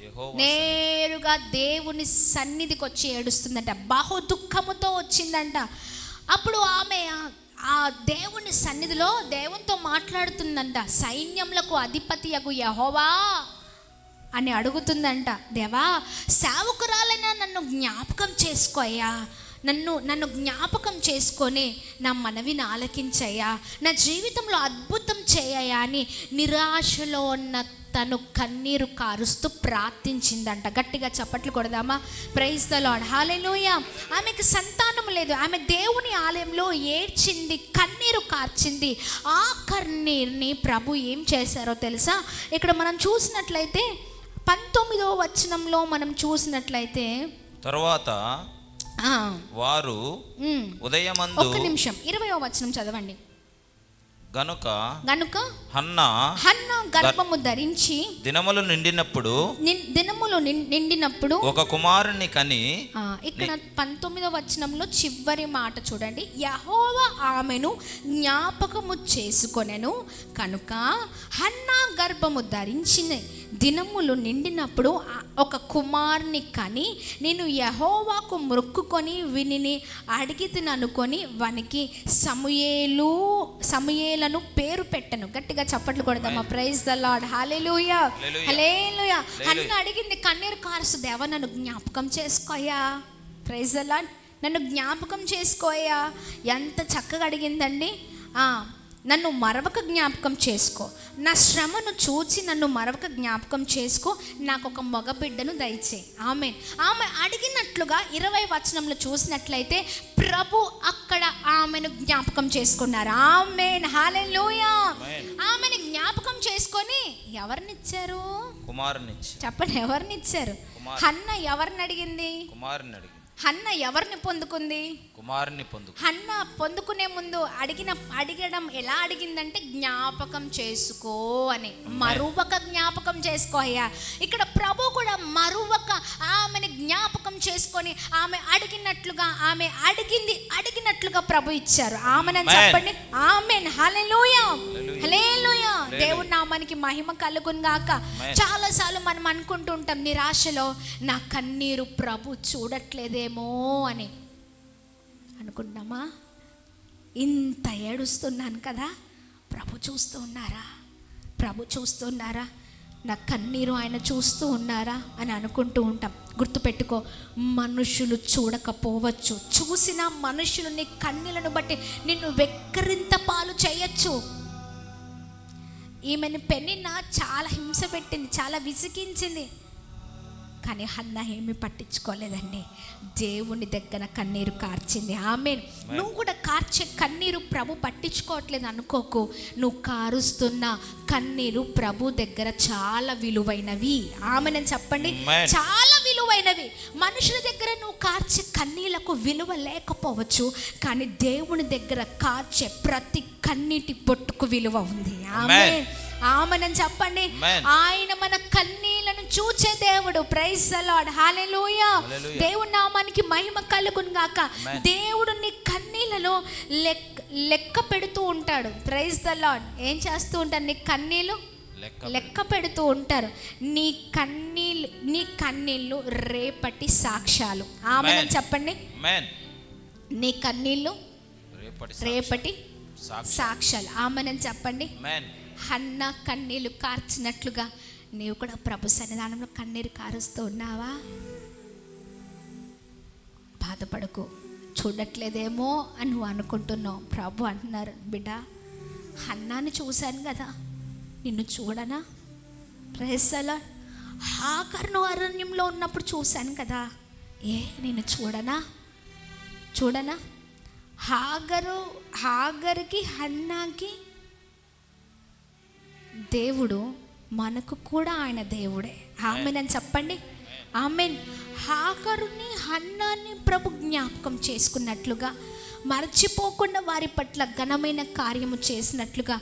యెహోవా నేరుగా దేవుని సన్నిధికి వచ్చి ఏడుస్తుందంట, బహు దుఃఖముతో వచ్చిందంట. అప్పుడు ఆమె ఆ దేవుని సన్నిధిలో దేవునితో మాట్లాడుతుందంట. సైన్యములకు అధిపతియగు యెహోవా అని అడుగుతుందంట, దేవా సేవకురాలైనా నన్ను జ్ఞాపకం చేసుకోయ్యా, నన్ను జ్ఞాపకం చేసుకొని నా మనవిని ఆలకించయ్యా, నా జీవితంలో అద్భుతం చేయయా అని నిరాశలో ఉన్న తను కన్నీరు కారుస్తూ ప్రార్థించిందంట. గట్టిగా చప్పట్లు కొడదామా? ప్రైజ్ ద లార్డ్, హల్లెలూయా. ఆమెకు సంతానం లేదు, ఆమె దేవుని ఆలయంలో ఏడ్చింది, కన్నీరు కార్చింది. ఆ కన్నీరుని ప్రభు ఏం చేశారో తెలుసా? ఇక్కడ మనం చూసినట్లయితే 19వ వచనంలో మనం చూసినట్లయితే, తరువాత వారు ఉదయమందు, ఒక్క నిమిషం 20వ వచనం చదవండి. గనుక హన్నా గర్భము ధరించి దినములు నిండినప్పుడు ఒక కుమారుని కని. ఇక్కడ 19వ వచనంలో చివరి మాట చూడండి, యెహోవా ఆమెను జ్ఞాపకము చేసుకొనెను కనుక హన్నా గర్భము ధరించిన దినములు నిండినప్పుడు ఒక కుమారుని కని, నేను యెహోవాకు మొక్కుకొని వినిని అడిగితిని అనుకొని వానికి సమూయేలును పేరు పెట్టను. గట్టిగా చప్పట్లు కొడదామా? ప్రైజ్ ద లార్డ్, హల్లెలూయా, హల్లెలూయా. హన్నా అడిగింది, కన్నీరు కారుస్తూ, దేవా నన్ను జ్ఞాపకం చేసుకోయా. ప్రైజ్ ద లార్డ్, నన్ను జ్ఞాపకం చేసుకోయా. ఎంత చక్కగా అడిగిందండి. నన్ను మరొక జ్ఞాపకం చేసుకో, నా శ్రమను చూచి నన్ను మరొక జ్ఞాపకం చేసుకో, నాకు ఒక మగబిడ్డను దయచేయి. ఆమె అడిగినట్లుగా 20వ వచనంలో చూసినట్లయితే ప్రభు అక్కడ ఆమెను జ్ఞాపకం చేసుకున్నారు. ఆమేన్, హల్లెలూయా. ఆమెను జ్ఞాపకం చేసుకొని ఎవరినిచ్చారు? కుమారుని. చెప్పండి, ఎవరినిచ్చారు? హన్నా ఎవరిని అడిగింది? కుమారుని అడిగింది. హన్నా ఎవరిని పొందుకుంది? కుమారుని పొందుకుంది. హన్నా పొందుకునే ముందు అడిగడం ఎలా అడిగిందంటే, జ్ఞాపకం చేసుకో అని, మరువక జ్ఞాపకం చేసుకో అయ్యా. ఇక్కడ ప్రభు కూడా మరువక ఆమెను జ్ఞాపకం చేసుకొని ఆమె అడిగినట్లుగా ప్రభు ఇచ్చారు. ఆమెనని చెప్పండి. ఆమేన్, హల్లెలూయా, హల్లెలూయా. దేవుని నామానికి మహిమ కలుగును గాక. చాలాసార్లు మనం అనుకుంటూ ఉంటాం నిరాశలో, నా కన్నీరు ప్రభు చూడట్లేదేమో అని అనుకుంటున్నామా? ఇంత ఏడుస్తున్నాను కదా, ప్రభు చూస్తూ ఉన్నారా? నా కన్నీరు ఆయన చూస్తూ ఉన్నారా అని అనుకుంటూ ఉంటాం. గుర్తుపెట్టుకో, మనుషులు చూడకపోవచ్చు, చూసిన మనుషులు నీ కన్నీలను బట్టి నిన్ను వెక్కిరింత పాలు చేయొచ్చు. ఈమెను పెనిన్న చాలా హింస పెట్టింది, చాలా విసిగించింది. కానీ హన్నా ఏమీ పట్టించుకోలేదండి, దేవుని దగ్గర కన్నీరు కార్చింది. ఆమేన్. నువ్వు కూడా కార్చే కన్నీరు ప్రభు పట్టించుకోవట్లేదు అనుకోకు. నువ్వు కారుస్తున్న కన్నీరు ప్రభు దగ్గర చాలా విలువైనవి. ఆమేన్ చెప్పండి, చాలా విలువైనవి. మనుషుల దగ్గర నువ్వు కార్చే కన్నీళ్లకు విలువ లేకపోవచ్చు, కానీ దేవుని దగ్గర కార్చే ప్రతి కన్నీటి పొట్టుకు విలువ ఉంది. ఆమేన్, ఆమేన్ చెప్పండి. ఆయన మన కన్నీళ్లను చూచే దేవుడు. ప్రైజ్ ద లార్డ్, హల్లెలూయా. దేవుని నామానికి మహిమ కలుగును గాక. దేవుడు నీ కన్నీళ్లలో లెక్క పెడుతూ ఉంటాడు. Praise the Lord. ఏం చేస్తూ ఉంటారు? నీ కన్నీళ్ళు లెక్క పెడుతూ ఉంటారు. నీ కన్నీళ్ళు రేపటి సాక్ష్యాలు. ఆమేన్ చెప్పండి. నీ కన్నీళ్ళు రేపటి సాక్ష్యాలు. ఆమేన్ చెప్పండి. హన్నా కన్నీళ్ళు కార్చినట్లుగా నీవు కూడా ప్రభు సన్నిధానంలో కన్నీరు కారుస్తూ ఉన్నావా? బాధపడకు, చూడట్లేదేమో అని నువ్వు అనుకుంటున్నావు. ప్రభు అంటున్నారు, బిడ్డ, హన్నాని చూశాను కదా, నిన్ను చూడనా? Praise the lord. హాగరును అరణ్యంలో ఉన్నప్పుడు చూశాను కదా, నిన్ను చూడనా? హాగరుకి హన్నాకి దేవుడు, మనకు కూడా ఆయన దేవుడే. ఆమేన్ అని చెప్పండి. ఆమేన్. హాగరుని హన్నాని ప్రభు జ్ఞాపకం చేసుకున్నట్లుగా, మర్చిపోకుండా వారి పట్ల ఘనమైన కార్యము చేసినట్లుగా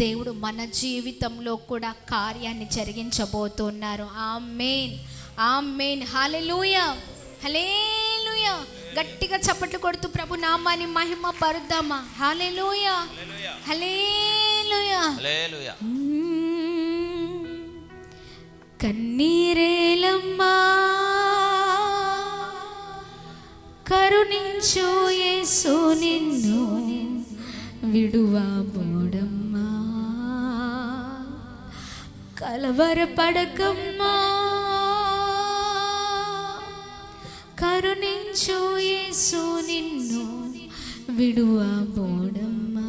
దేవుడు మన జీవితంలో కూడా కార్యాన్ని జరిగించబోతున్నారు. ఆమేన్, ఆమేన్, హల్లెలూయా, హల్లెలూయా. గట్టిగా చప్పట్లు కొడుతూ ప్రభు నామాన్ని మహిమ పరుద్దామా? హల్లెలూయా, హల్లెలూయా, హల్లెలూయా. కన్నీరేలమ్మా కరుణించు యేసు నిన్ను విడువబోడమ్మా. కలవరపడకమ్మా కరుణించు యేసు నిన్ను విడువబోడమ్మా.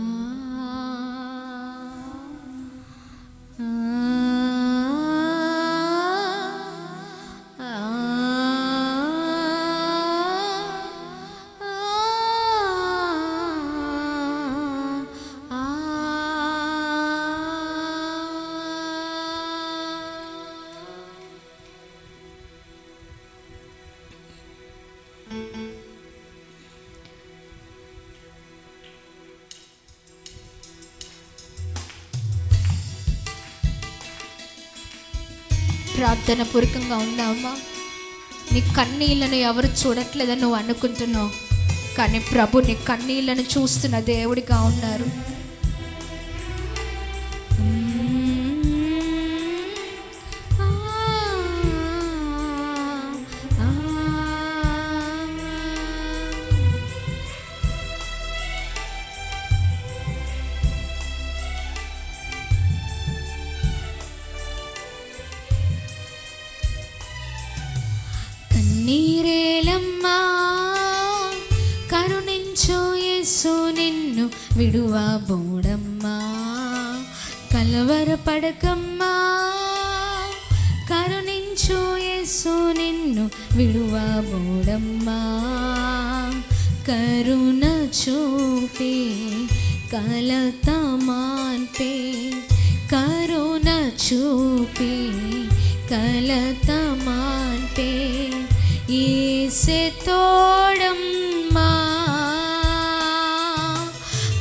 ప్రార్థన పూర్వకంగా ఉందామా? నీ కన్నీళ్ళను ఎవరు చూడట్లేదని నువ్వు అనుకుంటున్నావు, కానీ ప్రభు నీ కన్నీళ్ళను చూస్తున్న దేవుడిగా ఉన్నారు. కన్నీరేలమ్మా కరుణించు యేసు నిన్ను విడువబోడమ్మా. కలవరపడకమ్మా కరుణించు యేసు నిన్ను విడువబోడమ్మా. కరుణ చూపి కలత మాన్పే, కరుణ చూపి కలత మాన్పే యేసే తోడమ్మా.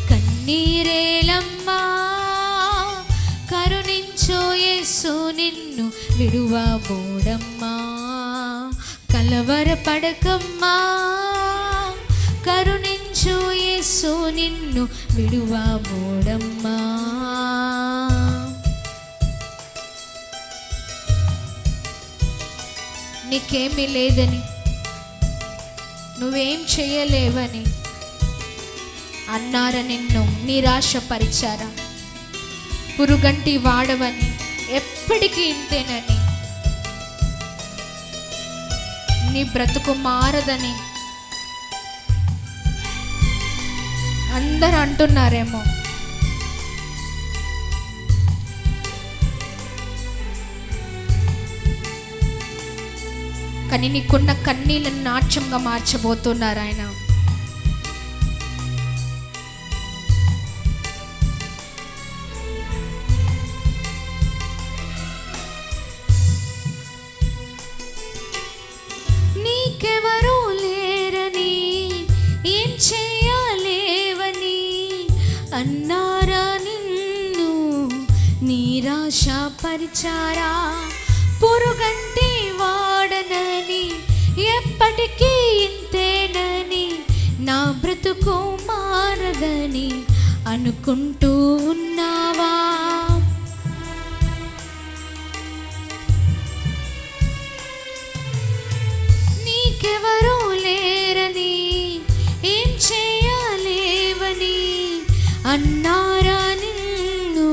కన్నీరేలమ్మా కరుణించు యేసు నిన్ను విడువబోడమ్మా. కలవరపడకమ్మా కరుణించు యేసు నిన్ను విడువబోడమ్మా. నీకేమీ లేదని, నువ్వేం చేయలేవని అన్నారా? నిన్ను నిరాశపరిచారా? పురుగంటి వాడవని, ఎప్పటికీ ఇంతేనని, నీ బ్రతుకు మారదని అందరూ అంటున్నారేమో. కానీ నీకున్న కన్నీళ్ళను నాట్యంగా మార్చబోతున్నారు ఆయన. నీకెవరూ లేరని, ఏం చేయలేవని అన్నారా? నిన్ను నిరాశపరిచారా? పురుగంటి వాడనని, ఎప్పటికీ ఇంతేనని, నా బ్రతుకు మారదని అనుకుంటూ ఉన్నావా? నీకెవరూ లేరని, ఏం చేయలేవని అన్నారా? నిన్ను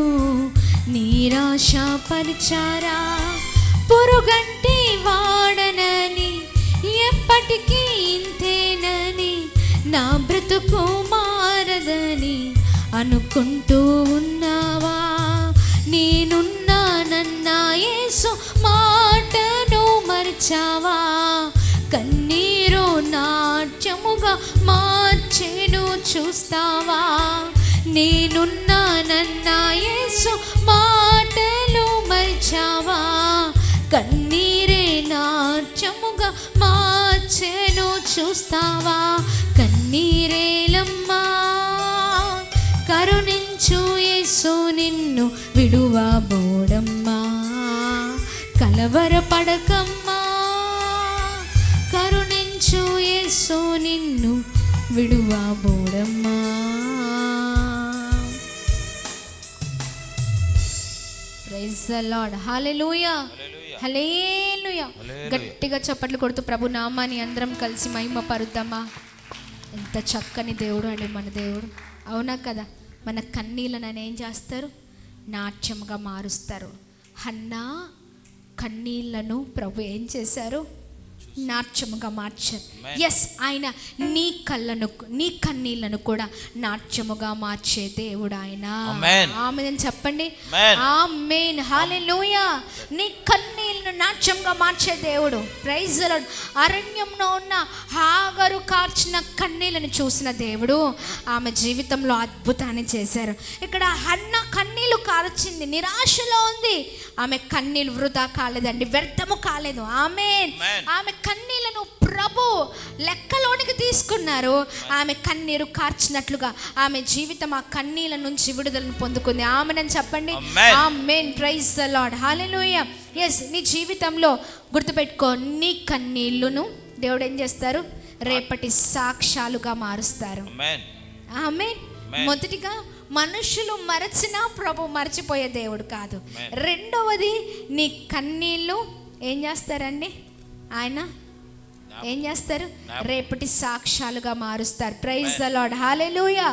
నిరాశపరిచారా? పురుగంటి వాడనని, ఎప్పటికీ ఇంతేనని, నా బ్రతుకు మారదని అనుకుంటూ ఉన్నావా? నేనున్నానన్నా యేసు మాటను మరిచావా? కన్నీరు నాట్యముగా మార్చెను చూస్తావా? నేనున్నానన్నా యేసు మాటలు మరిచావా? కన్నీరే నాట్యముగా మార్చెను చూస్తావా? కన్నీరేలమ్మా కరుణించు యేసు నిన్ను విడువబోడమ్మా. కలవరపడకమ్మా కరుణించు యేసు నిన్ను విడువబోడమ్మా. Praise the Lord. హల్లెలూయా, హల్లెలూయా. గట్టిగా చప్పట్లు కొడుతూ ప్రభు నామాన్ని అందరం కలిసి మహిమ పరుద్దామా. ఎంత చక్కని దేవుడు అండి మన దేవుడు, అవునా కదా. మన కన్నీళ్ళను ఆయన ఏం చేస్తారు? నాట్యముగా మారుస్తారు. హన్నా కన్నీళ్లను ప్రభు ఏం చేశారు? నాట్యముగా మార్చారు. ఎస్, ఆయన నీ కన్నీళ్లను కూడా నాట్యముగా మార్చే దేవుడు ఆయన. ఆమేన్ చెప్పండి. ఆమేన్, హల్లెలూయా. నీ కన్నీళ్లను నాట్యంగా మార్చే దేవుడు. Praise the Lord. అరణ్యంలో ఉన్న హాగరు కార్చిన కన్నీళ్లను చూసిన దేవుడు ఆమె జీవితంలో అద్భుతాన్ని చేశారు. ఇక్కడ హన్న కన్నీళ్లు కార్చింది, నిరాశలో ఉంది. ఆమె కన్నీళ్ళు వృధా కాలేదండి, వ్యర్థము కాలేదు. ఆమేన్. ఆమె కన్నీళ్లను ప్రభు లెక్కలోనికి తీసుకున్నారు. ఆమె కన్నీరు కార్చినట్లుగా ఆమె జీవితం ఆ కన్నీళ్ళ నుంచి విడుదలను పొందుకుంది. ఆమేన్ చెప్పండి. ఆమేన్, ప్రైజ్ ది లార్డ్, హల్లెలూయా. ఎస్, నీ జీవితంలో గుర్తుపెట్టుకో, నీ కన్నీళ్లను దేవుడు ఏం చేస్తారు? రేపటి సాక్ష్యాలుగా మారుస్తారు. ఆమేన్. మొదటిగా మనుషులు మరచినా ప్రభు మర్చిపోయే దేవుడు కాదు. రెండవది, నీ కన్నీళ్ళు ఏం చేస్తారండి? ఆయన ఏం చేస్తారు? రేపటి సాక్ష్యాలుగా మారుస్తారు. ప్రైజ్ ది లార్డ్, హల్లెలూయా,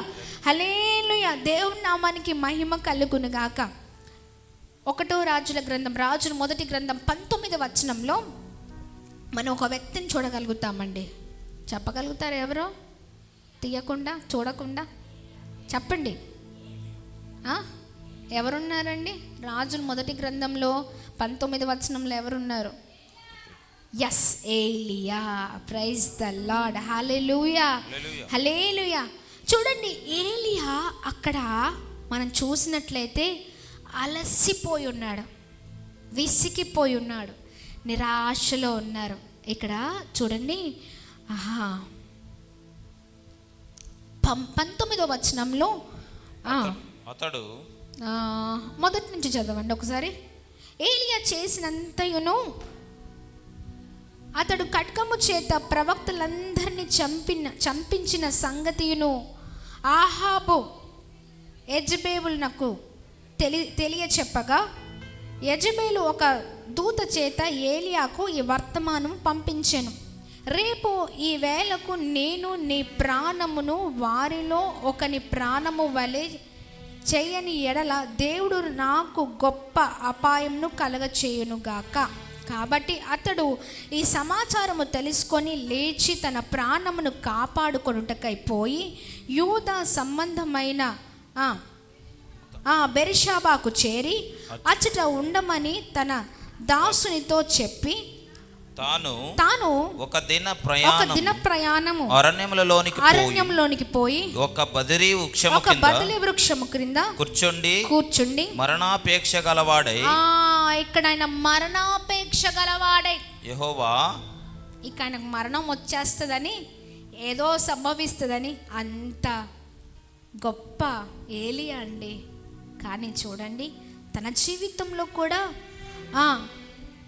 హల్లెలూయా. దేవుని నామానికి మహిమ కలుగును గాక. 1 రాజుల గ్రంథం, రాజుల మొదటి గ్రంథం 19వ వచనంలో మనం ఒక వ్యక్తిని చూడగలుగుతామండి. చెప్పగలుగుతారు ఎవరో? తీయకుండా, చూడకుండా చెప్పండి. ఎవరున్నారండి? రాజుల మొదటి గ్రంథంలో 19వ వచనంలో ఎవరున్నారు? ఎస్, ఏలియా. ప్రైజ్ ద లార్డ్, హల్లెలూయా, హల్లెలూయా. చూడండి, ఏలియా అక్కడ మనం చూసినట్లయితే అలసిపోయి ఉన్నాడు, విసిగిపోయి ఉన్నాడు, నిరాశలో ఉన్నారు. ఇక్కడ చూడండి, 19వ వచనంలో అతడు మొదటి నుంచి చదవండి ఒకసారి. ఏలియా చేసినంతయును అతడు ఖడ్గము చేత ప్రవక్తలందరినీ చంపించిన సంగతియును ఆహాబు యెజెబెలునకు తెలియచెప్పగా, యెజెబెలు ఒక దూత చేత ఏలియాకు ఈ వర్తమానం పంపించెను. రేపు ఈ వేళకు నేను నీ ప్రాణమును వారిలో ఒకని ప్రాణము వలె చేయని ఎడల దేవుడు నాకు గొప్ప అపాయంను కలగచేయునుగాక. కాబట్టి అతడు ఈ సమాచారము తెలుసుకొని లేచి తన ప్రాణమును కాపాడుకొనుటకై పోయి యూదా సంబంధమైన బెర్షెబాకు చేరి అచ్చట ఉండమని తన దాసునితో చెప్పి తాను ఒక దిన ప్రయాణము అరణ్యంలోనికి పోయి ఒక బదరీ వృక్షము క్రింద కూర్చుండి మరణాపేక్ష గలవాడై, ఇక్కడ ఆయన మరణాపేక్ష గలవాడై, యెహోవా ఇక ఆయనకు మరణం వచ్చేస్తుందని, ఏదో సంభవిస్తుందని అంత గొప్ప ఏలియా అండి. కానీ చూడండి, తన జీవితంలో కూడా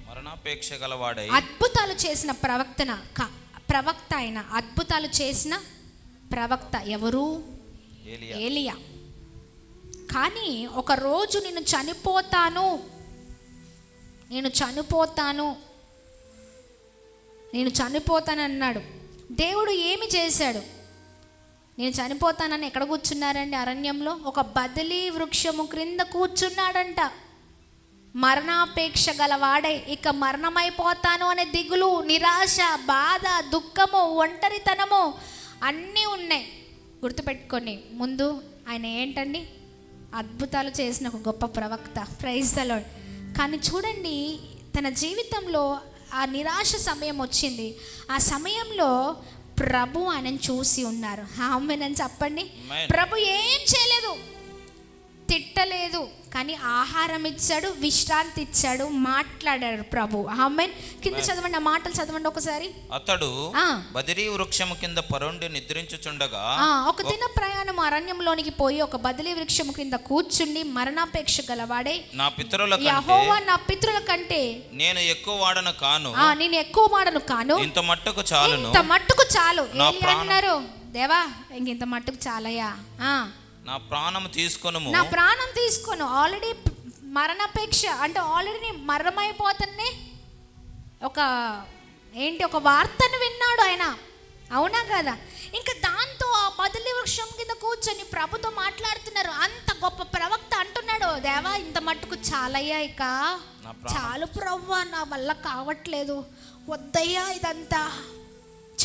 మరణాపేక్ష గలవాడై అద్భుతాలు చేసిన ప్రవక్త ఆయన. అద్భుతాలు చేసిన ప్రవక్త ఎవరు? ఏలియా. కానీ ఒక రోజు నేను చనిపోతానన్నాడు. దేవుడు ఏమి చేశాడు? నేను చనిపోతానని ఎక్కడ కూర్చున్నారండి? అరణ్యంలో ఒక బదరీ వృక్షము క్రింద కూర్చున్నాడంట. మరణాపేక్ష గలవాడై, ఇక మరణమైపోతాను అనే దిగులు, నిరాశ, బాధ, దుఃఖము, ఒంటరితనము అన్నీ ఉన్నాయి. గుర్తుపెట్టుకొని, ముందు ఆయన ఏంటండి? అద్భుతాలు చేసిన ఒక గొప్ప ప్రవక్త. Praise the Lord. కానీ చూడండి, తన జీవితంలో ఆ నిరాశ సమయం వచ్చింది. ఆ సమయంలో ప్రభు ఆయనను చూసి ఉన్నారు. ఆమేన్ చెప్పండి. ప్రభు ఏం చేయలేదు, తిట్టలేదు, కానీ ఆహారం ఇచ్చాడు, విశ్రాంతి ఇచ్చాడు, మాట్లాడాడు ప్రభు. ఆమేన్. కింద చదవండి, ఆ మాటలు చదవండి ఒకసారి. అతడు బదరీ వృక్షము కింద పరుండి నిద్రించుచుండగా, ఒక దిన ప్రయాణం అరణ్యంలోనికి పోయి ఒక బదరీ వృక్షము కింద కూర్చుండి మరణాపేక్ష గలవాడే, యెహోవా నా పితరుల కంటే నేను ఎక్కువ వాడను కాను, ఇంత మట్టుకు చాలు. అన్నారు, దేవా ఇంత మట్టుకు చాలయ్యా, నా ప్రాణం తీసుకొను. ఆల్రెడీ మరణాపేక్ష అంటే ఆల్రెడీ మరణమైపోతుంది ఒక వార్తను విన్నాడు ఆయన, అవునా కదా? ఇంకా దాంతో ఆ బదలి వృక్షం కింద కూర్చొని ప్రభుతో మాట్లాడుతున్నారు. అంత గొప్ప ప్రవక్త అంటున్నాడు, దేవా ఇంత మట్టుకు చాలయ్యా, ఇక చాలు ప్రవ్వా, నా వల్ల కావట్లేదు, వద్దయ్యా ఇదంతా.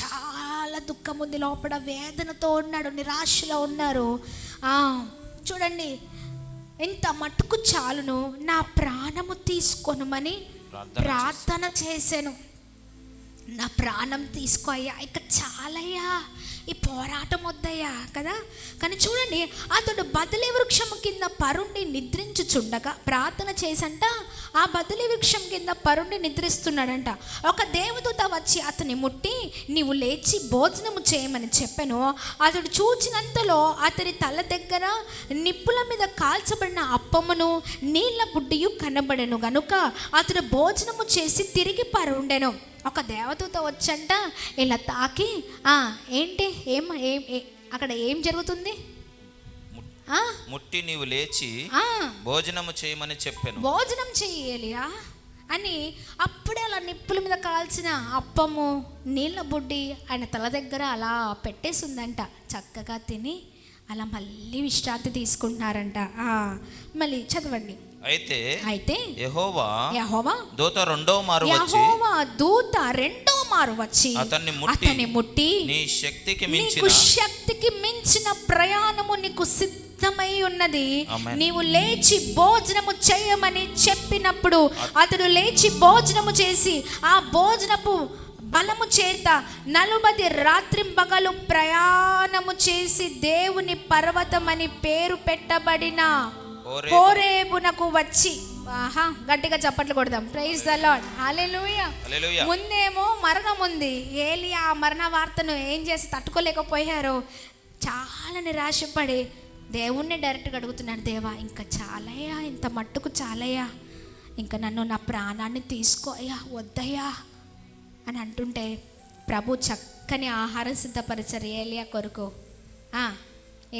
చాలా దుఃఖం ఉంది లోపల, వేదనతో ఉన్నాడు, నిరాశలో ఉన్నారు. చూడండి, ఇంత మట్టుకు చాలును, నా ప్రాణము తీసుకొనమని ప్రార్థన చేశాను. నా ప్రాణం తీసుకో అయ్యా, ఇక చాలయ్యా, ఈ పోరాటం వద్దయ్యా కదా. కానీ చూడండి, అతడు బదలి వృక్షం కింద పరుండి నిద్రించుచుండగా ప్రార్థన చేసంట, ఆ బదలి వృక్షం కింద పరుండి నిద్రిస్తున్నాడంట. ఒక దేవదూత వచ్చి అతని ముట్టి, నీవు లేచి భోజనము చేయమని చెప్పాను. అతడు చూచినంతలో అతని తల దగ్గర నిప్పుల మీద కాల్చబడిన అప్పమును నీళ్ళ బుడ్డియు కనబడెను గనుక అతడు భోజనము చేసి తిరిగి పరుండెను. ఒక దేవదూత వచ్చంట ఇలా తాకి, ఏంటి అక్కడ ఏం జరుగుతుంది? ముట్టి నీవు లేచి భోజనము చేయమని చెప్పాను. భోజనం చెయ్యాలియా అని అప్పుడే అలా నిప్పుల మీద కాల్చిన అప్పము నీళ్ళ బుడ్డి ఆయన తల దగ్గర అలా పెట్టేసి ఉందంట. చక్కగా తిని అలా మళ్ళీ విశ్రాంతి తీసుకుంటున్నారంట. మళ్ళీ చదవండి. అయితే యెహోవా దూత రెండో మారు వచ్చి అతన్ని ముట్టి నీ శక్తికి మించిన ప్రయాణము నీకు సిద్ధమై ఉన్నది, నీవు లేచి భోజనము చేయమని చెప్పినప్పుడు అతడు లేచి భోజనము చేసి ఆ భోజనపు బలము చేత 40 రాత్రింబగలు ప్రయాణము చేసి దేవుని పర్వతమని పేరు పెట్టబడిన హోరేబునకు వచ్చి, గట్టిగా చప్పట్లు కొడదాం, ప్రైజ్ ద లార్డ్, హల్లెలూయా. ముందేమో మరణం ఉంది. ఏలియా ఆ మరణ వార్తను ఏం చేసి తట్టుకోలేకపోయారు. చాలా నిరాశపడి దేవుణ్ణి డైరెక్ట్గా అడుగుతున్నాడు, దేవా ఇంకా చాలయ్యా, ఇంత మట్టుకు చాలయ్యా, ఇంకా నన్ను నా ప్రాణాన్ని తీసుకో అయ్యా, వద్దయ్యా అని అంటుంటే ప్రభు చక్కని ఆహారం సిద్ధపరిచారు ఏలియా కొరకు.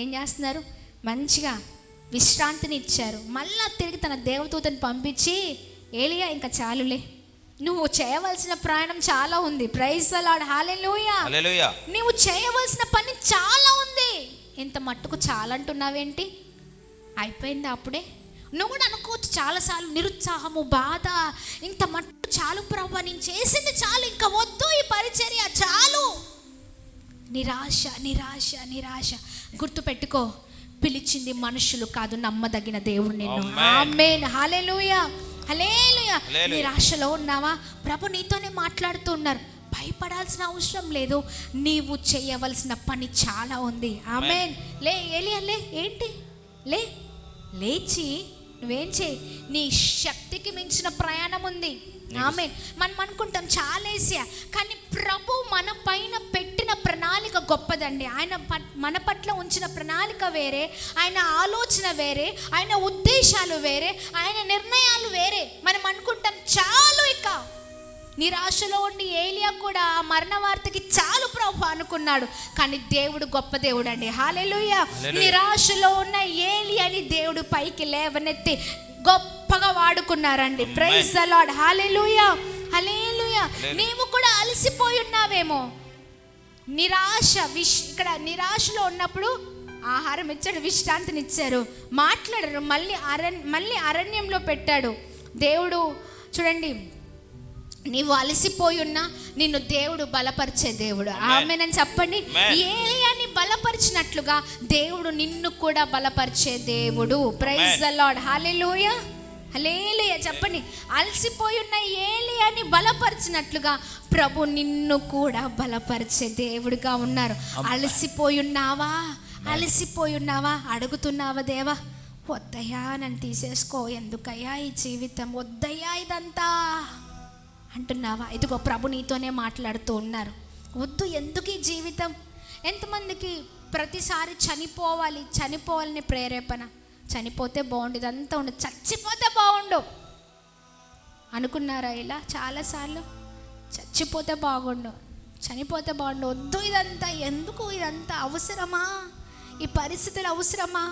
ఏం చేస్తున్నారు? మంచిగా విశ్రాంతిని ఇచ్చారు. మళ్ళా తిరిగి తన దేవదూతని పంపించి, ఏలియా ఇంకా చాలులే, నువ్వు చేయవలసిన ప్రయాణం చాలా ఉంది, ప్రైజ్ ద లార్డ్, హల్లెలూయా. నువ్వు చేయవలసిన పని చాలా ఉంది, ఇంత మట్టుకు చాలంటున్నావేంటి? అయిపోయింది అప్పుడే? నువ్వు కూడా అనుకోవచ్చు చాలాసార్లు, నిరుత్సాహము, బాధ, ఇంత మట్టు చాలు ప్రభువా, నేను చేసింది చాలు, ఇంకా వద్దు ఈ పరిచర్య, చాలు. నిరాశ నిరాశ నిరాశ. గుర్తుపెట్టుకో, పిలిచింది మనుషులు కాదు, నమ్మదగిన దేవుడు నిన్ను. ఆమేన్, హల్లెలూయా, హల్లెలూయా. నిరాశలో ఉన్నావా? ప్రభు నీతోనే మాట్లాడుతూ ఉన్నారు. భయపడాల్సిన అవసరం లేదు, నీవు చేయవలసిన పని చాలా ఉంది. ఆమేన్. లే ఏలియా, లే, ఏంటి లే, లేచి నువ్వేం చేయి, నీ శక్తికి మించిన ప్రయాణం ఉంది. ఆమేన్. మనం అనుకుంటాం చాలేసియా, కానీ ప్రభు మన పైన పెట్టిన ప్రణాళిక గొప్పదండి. ఆయన మన పట్ల ఉంచిన ప్రణాళిక వేరే, ఆయన ఆలోచన వేరే, ఆయన ఉద్దేశాలు వేరే, ఆయన నిర్ణయాలు వేరే. మనం అనుకుంటాం చాలు, ఇక నిరాశలో ఉండి ఏలియా కూడా ఆ మరణ వార్తకి చాలు ప్రభు అనుకున్నాడు. కానీ దేవుడు గొప్ప దేవుడు అండి, హల్లెలూయా. నిరాశలో ఉన్న ఏలియాని దేవుడు పైకి లేవనెత్తి గొప్పగా వాడుకున్నారండి, ప్రైజ్ ద లార్డ్, హల్లెలూయా, హల్లెలూయా. నీవు కూడా అలసిపోయి ఉన్నావేమో, ఇక్కడ నిరాశలో ఉన్నప్పుడు ఆహారం ఇచ్చాడు, విశ్రాంతిని ఇచ్చారు, మాట్లాడారు, మళ్ళీ అరణ్యంలో పెట్టాడు దేవుడు. చూడండి, నీవు అలసిపోయి ఉన్నా నిన్ను దేవుడు బలపరిచే దేవుడు. ఆమేన్ చెప్పండి. ఏలియాని బలపరిచినట్లుగా దేవుడు నిన్ను కూడా బలపరిచే దేవుడు, ప్రైజ్ ద లార్డ్, హల్లెలూయా, హల్లెలూయా. చెప్పండి. అలసిపోయి ఉన్న ఏలియాని బలపరిచినట్లుగా ప్రభు నిన్ను కూడా బలపరిచే దేవుడుగా ఉన్నారు. అలసిపోయి ఉన్నావా, అడుగుతున్నావా, దేవా వద్దయ్యా నన్ను తీసేసుకో, ఎందుకయ్యా ఈ జీవితం, వద్దయ్యా ఇదంతా అంటున్నావా? ఇదిగో ప్రభు నీతోనే మాట్లాడుతూ ఉన్నారు. వద్దు, ఎందుకు ఈ జీవితం? ఎంతమందికి ప్రతిసారి చనిపోవాలని ప్రేరేపణ, చనిపోతే బాగుండు, ఇదంతా ఉండు, చచ్చిపోతే బాగుండు అనుకున్నారా? ఇలా చాలాసార్లు చచ్చిపోతే బాగుండు, చనిపోతే బాగుండు, వద్దు ఇదంతా, ఎందుకు ఇదంతా, అవసరమా? ఈ పరిస్థితులు అవసరమా?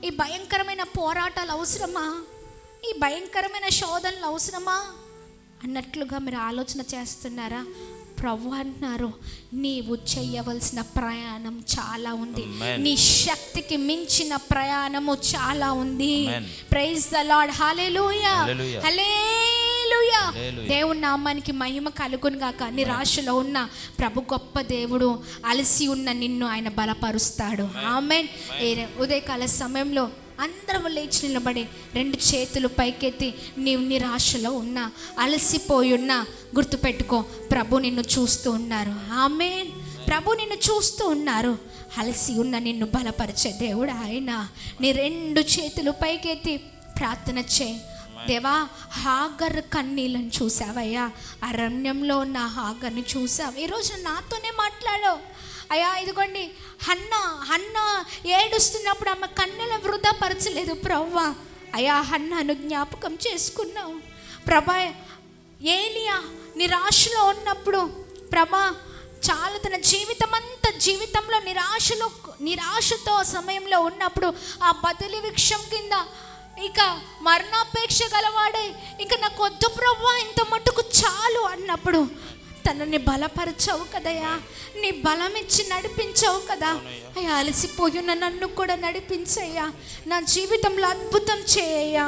ఈ భయంకరమైన పోరాటాలు అవసరమా? ఈ భయంకరమైన శోధనలు అవసరమా అన్నట్లుగా మీరు ఆలోచన చేస్తున్నారా? ప్రభు అంటున్నారు, నీవు చేయవలసిన ప్రయాణం చాలా ఉంది. నీ శక్తికి మించిన ప్రయాణము చాలా ఉంది. Praise the Lord. హల్లెలూయా, హల్లెలూయా. దేవుని నామానికి మహిమ కలుగును గాక. నిరాశలో ఉన్న ప్రభు గొప్ప దేవుడు. అలసి ఉన్న నిన్ను ఆయన బలపరుస్తాడు. ఆమేన్. ఉదయకాల సమయంలో అందరం లేచి నిలబడి 2 చేతులు పైకెత్తి, నీవు నిరాశలో ఉన్నా, అలసిపోయి ఉన్నా, గుర్తుపెట్టుకో, ప్రభు నిన్ను చూస్తూ ఉన్నారు. ఆమేన్. ప్రభు నిన్ను చూస్తూ ఉన్నారు. అలసి ఉన్న నిన్ను బలపరిచే దేవుడు ఆయన. నీ 2 చేతులు పైకెత్తి ప్రార్థన చేయి. దేవా, హాగర్ కన్నీళ్ళని చూసావయ్యా, అరణ్యంలో ఉన్న హాగర్ని చూసావు. ఈరోజు నాతోనే మాట్లాడావు అయ్యా. ఇదిగోండి, హన్న ఏడుస్తున్నప్పుడు ఆమె కన్నెల వృధా పరచలేదు ప్రవ్వా. అయ్యా, హన్నను జ్ఞాపకం చేసుకున్నావు ప్రభా. ఏలియా నిరాశలో ఉన్నప్పుడు ప్రభా, చాలా తన జీవితంలో నిరాశతో సమయంలో ఉన్నప్పుడు ఆ బదలి వృక్షం కింద ఇక మరణాపేక్ష గలవాడే, ఇక నాకు వద్దు ప్రవ్వా, ఇంత మట్టుకు చాలు అన్నప్పుడు తనని బలపరచావు కదయ్యా. నీ బలం ఇచ్చి నడిపించావు కదా అయ్యా. అలసిపోయిన నన్ను కూడా నడిపించయ్యా. నా జీవితంలో అద్భుతం చేయయ్యా.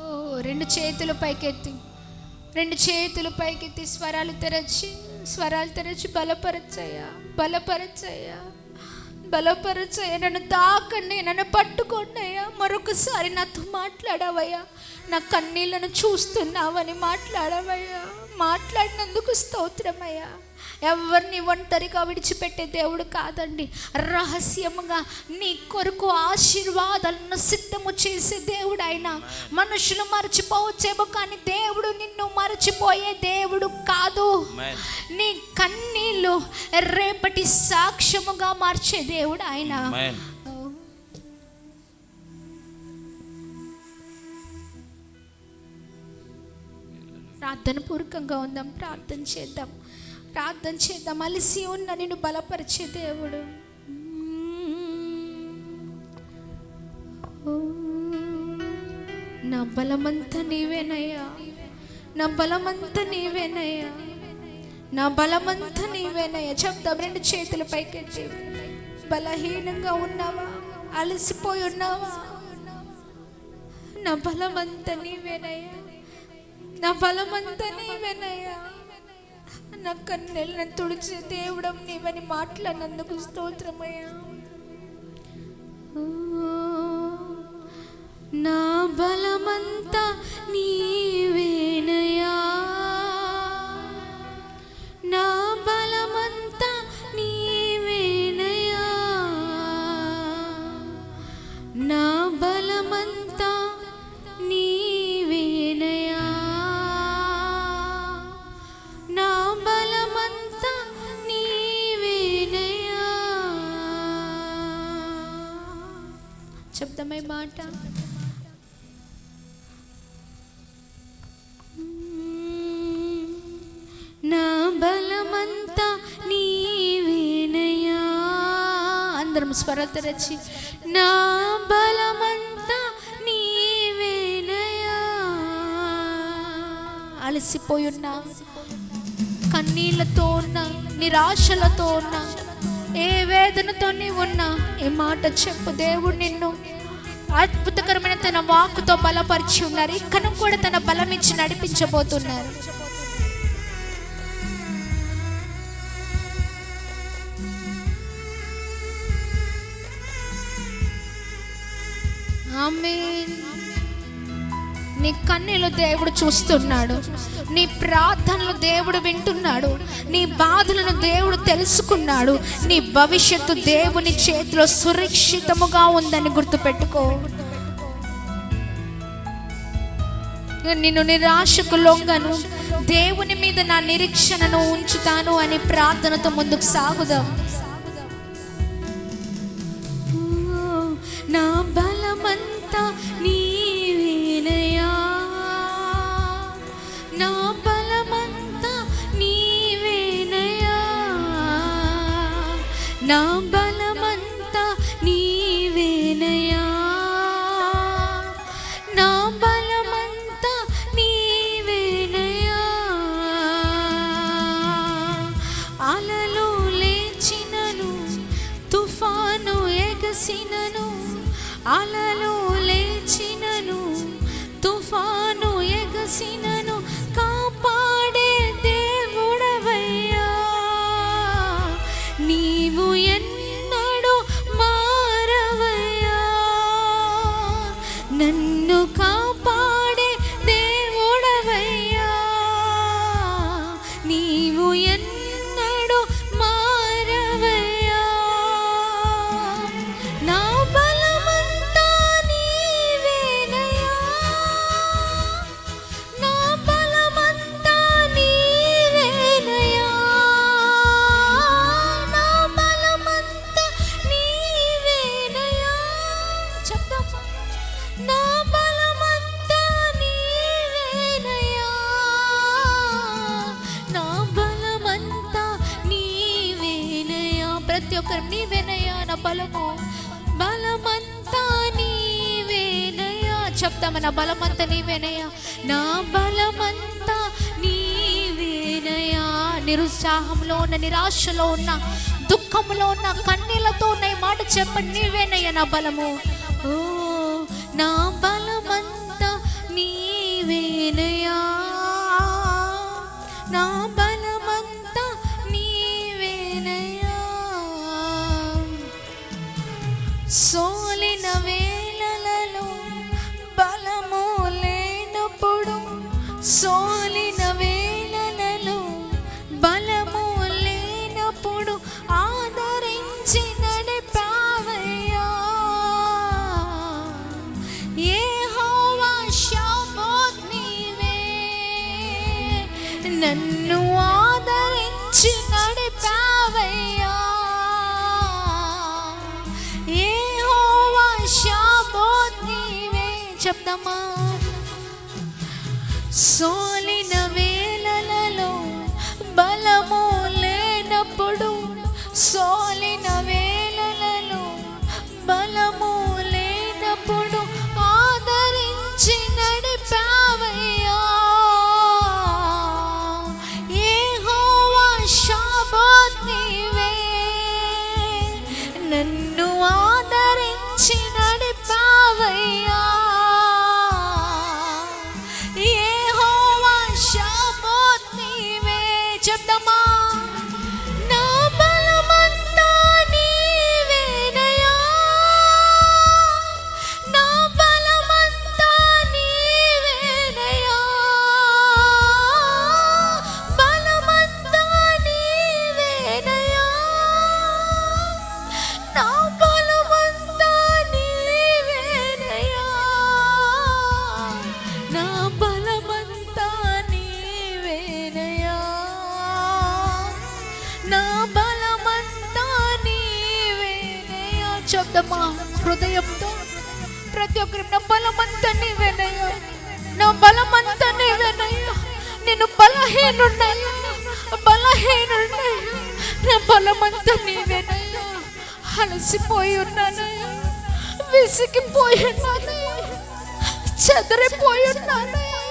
ఓ 2 చేతులు పైకెత్తి, 2 చేతులు పైకెత్తి స్వరాలు తెరచి బలపరచయ్యా, బలపరచయ్యా, బలపరచయ్యా. నన్ను తాకండి, నన్ను పట్టుకోండి అయ్యా. మరొకసారి నాతో మాట్లాడవయ్యా. నా కన్నీళ్లను చూస్తున్నావని మాట్లాడవయ్యా. మాట్లాడినందుకు స్తోత్రమయ్యా. ఎవరిని ఒంటరిగా విడిచిపెట్టే దేవుడు కాదండి. రహస్యముగా నీ కొరకు ఆశీర్వాదాలను సిద్ధము చేసే దేవుడు ఆయన. మనుషులు మరచిపోవచ్చేమో, కానీ దేవుడు నిన్ను మరచిపోయే దేవుడు కాదు. నీ కన్నీళ్ళు రేపటి సాక్ష్యముగా మార్చే దేవుడు ఆయన. ప్రార్థన పూర్వకంగా ఉందాం. ప్రార్థన చేద్దాం. అలసి ఉన్న నిన్ను బలపరిచే దేవుడు. నా బలమంతా నీవేనయ్యా, నా బలమంతా నీవేనయ్యా, నా బలమంతా నీవేనయ్యా. చెప్తాం 2 చేతుల పైకెత్తి. బలహీనంగా ఉన్నావా, అలసిపోయి ఉన్నావా? నా బలమంతా నీవేనయ్యా, నా బలమంతా నీవేనయ్యా. నా కన్నెలను తుడిచే దేవుడం నీవని మాట్లాడినందుకు స్తోత్రమయ్యా. నా బలమంతా నీవేనయ్యా, నా బలమంతా నీవేనయ్యా, నా బలమంతా నీవేనయ్యా, నా బలమంతా నీవేనయ్యా. చెప్తామే మాట. నా బలమంతా నీవేనయ్యా. అందరం స్వరాలు తెరచి, నా బలమంతా నీవేనయ్యా. అలసిపోయి ఉన్నా, కన్నీళ్లతో ఉన్నా, నిరాశలతో ఉన్నా, ఏ వేదనతో నీవు ఉన్నా, ఈ మాట చెప్పు. దేవుడు నిన్ను అద్భుతకరమైన తన వాక్కుతో బలపరిచి ఉన్నారు. ఇక్కడ కూడా తన బలం ఇచ్చి నడిపించబోతున్నారు. ఆమేన్. నీ కన్నీళ్ళు దేవుడు చూస్తున్నాడు, నీ ప్రార్థనలు దేవుడు వింటున్నాడు, నీ బాధలను దేవుడు తెలుసుకున్నాడు. నీ భవిష్యత్తు దేవుని చేతిలో సురక్షితముగా ఉందని గుర్తుపెట్టుకో. నిన్ను నిరాశకు లొంగను, దేవుని మీద నా నిరీక్షణను ఉంచుతాను అని ప్రార్థనతో ముందుకు సాగుదాం. నా బలమంతా నీవేనయ్యా, నా బలమంతా నీవేనయ్యా, నా బలమంతా నీ ఆదరించినను కాపాడే దేవుడవయ్యా. నీవు ఎన్నడూ మారవయ్యా. నన్ను కాపాడే దేవుడవయ్యా. నీవు ఎన్నడూ మారవయ్యా. నా బలమంతా నీవేనయ్యా. నా బలమంతా నీవేనయ్యా. నా బలమంతా నీవేనయ్యా. చెప్తాం. నా బలమంతా నీవేనయ్యా. నా బలమంతా నీవేనయ్యా. ప్రతి ఒక్కరు నీవేనయ్యా నా బలము. బలమంతా నీవేనయ్యా. చెప్తామా, నా బలమంతా నీవేనయ్యా. నా బలమంతా నీవేనయ్యా. నిరుత్సాహంలో ఉన్న, నిరాశలో ఉన్న, దుఃఖంలో ఉన్న, కన్నీళ్లతో ఉన్న ఈ మాట చెప్పండి, నీవేనయ్యా నా బలము. ఓ నా బలమంతా నీవేనయ్యా. నా బలమంతా నీవేనయ్యా. సోలిన వేళలలో బలము లేనప్పుడు, సోలిన వేళలలో బలము లేనప్పుడు ఆదరించి నడిపావయ్యా. యెహోవా షాబాత్ నీవే. నన్ను ఆదరించి నడిపావయ్యా. యెహోవా షాబాత్ నీవే. చెప్దామా, సోలిన వేళలలో బలము లేనప్పుడు, సోలిన వేళలలో బలము లేనప్పుడు ఆదరించి నడిపావయ్యా. యెహోవా షాబాత్ నీవే. నన్ను ఆదరించి నడిపావయ్యా. యెహోవా షాబాత్ నీవే. చెప్దామా, నా బలమంతా నీవేనయ్యా. నా బలమంతా నీవేనయ్యా. బలమంతా నీవేనయ్యా. నా బలమంతా నీవేనయ్యా. నా బలమంతా నీవేనయ్యా. నా బలమంతా నీవేనయ్యా. చెప్దామా హృదయంతో ప్రతి ఒక్కరి, నా బలమంతా నీవేనయ్యా. నా బలమంతా నీవేనయ్యా. నేను బలహీనున్నయ్యా, బలహీనున్నయ్యా. నా బలమంతా నీవేనయ్యా. అలసిపోయి ఉన్నానయ్యా, విసిగిపోయి ఉన్నానయ్యా, చెదరిపోయి ఉన్నానయ్యా.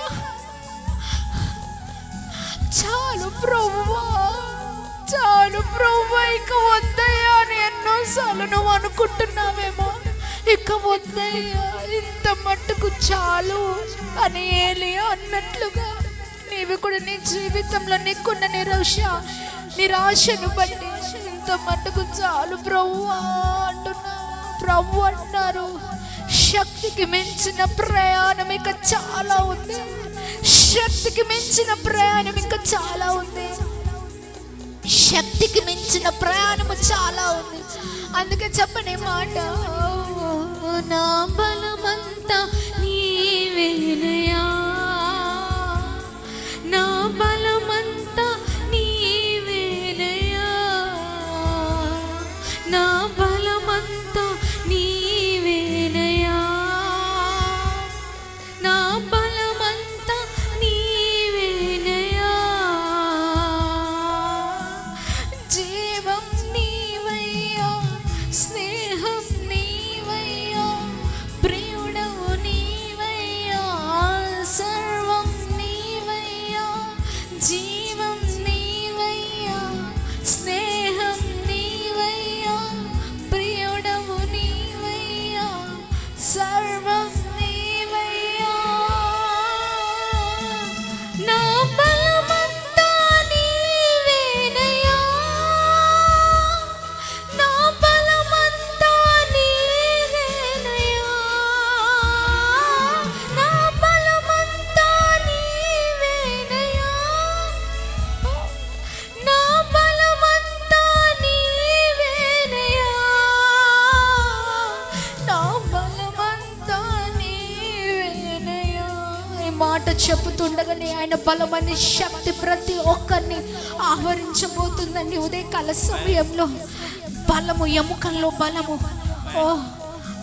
చాలు ప్రభువా, చాలు ప్రభువా, ఇక వద్దయ్యా అని ఎన్నోసార్లు నువ్వు అనుకుంటున్నావేమో. ఇక వద్దయ్యా, ఇంత మట్టుకు చాలు అని ఏలియా అన్నట్లుగా నీవు కూడా నీ జీవితంలో నీకున్న నిరాశను బట్టి ఇంత మట్టుకు చాలు ప్రభువా అంటున్నా. ప్రభు అంటున్నారు, శక్తికి మించిన ప్రయాణం ఇక చాలా ఉంది. శక్తికి మించిన ప్రయాణం ఇంకా చాలా ఉంది. శక్తికి మించిన ప్రయాణము చాలా ఉంది. అందుకే చెప్పనే మాట, నా బలమంతా నీవేనయ్యా. నా బలమంతా నీవేనయ్యా. నా బలమంతా నీవేనయ్యా. నా బలమంతా నీవేనయ్యా. జీవం నీవయ్యా, స్నేహం నీవయ్యా, ప్రియుడవు నీవయ్యా, సర్వం నీవయ్యా. జీవం నీవయ్యా, స్నేహం నీవయ్యా, ప్రియుడవు నీవయ్యా, సర్వం నీవయ్యా. మాట చెప్పుతుండగానే ఆయన బలమైన శక్తి ప్రతి ఒక్కరిని ఆవరించబోతుందండి. ఉదయకాల సమయంలో బలము, ఎముకల్లో బలము. ఓ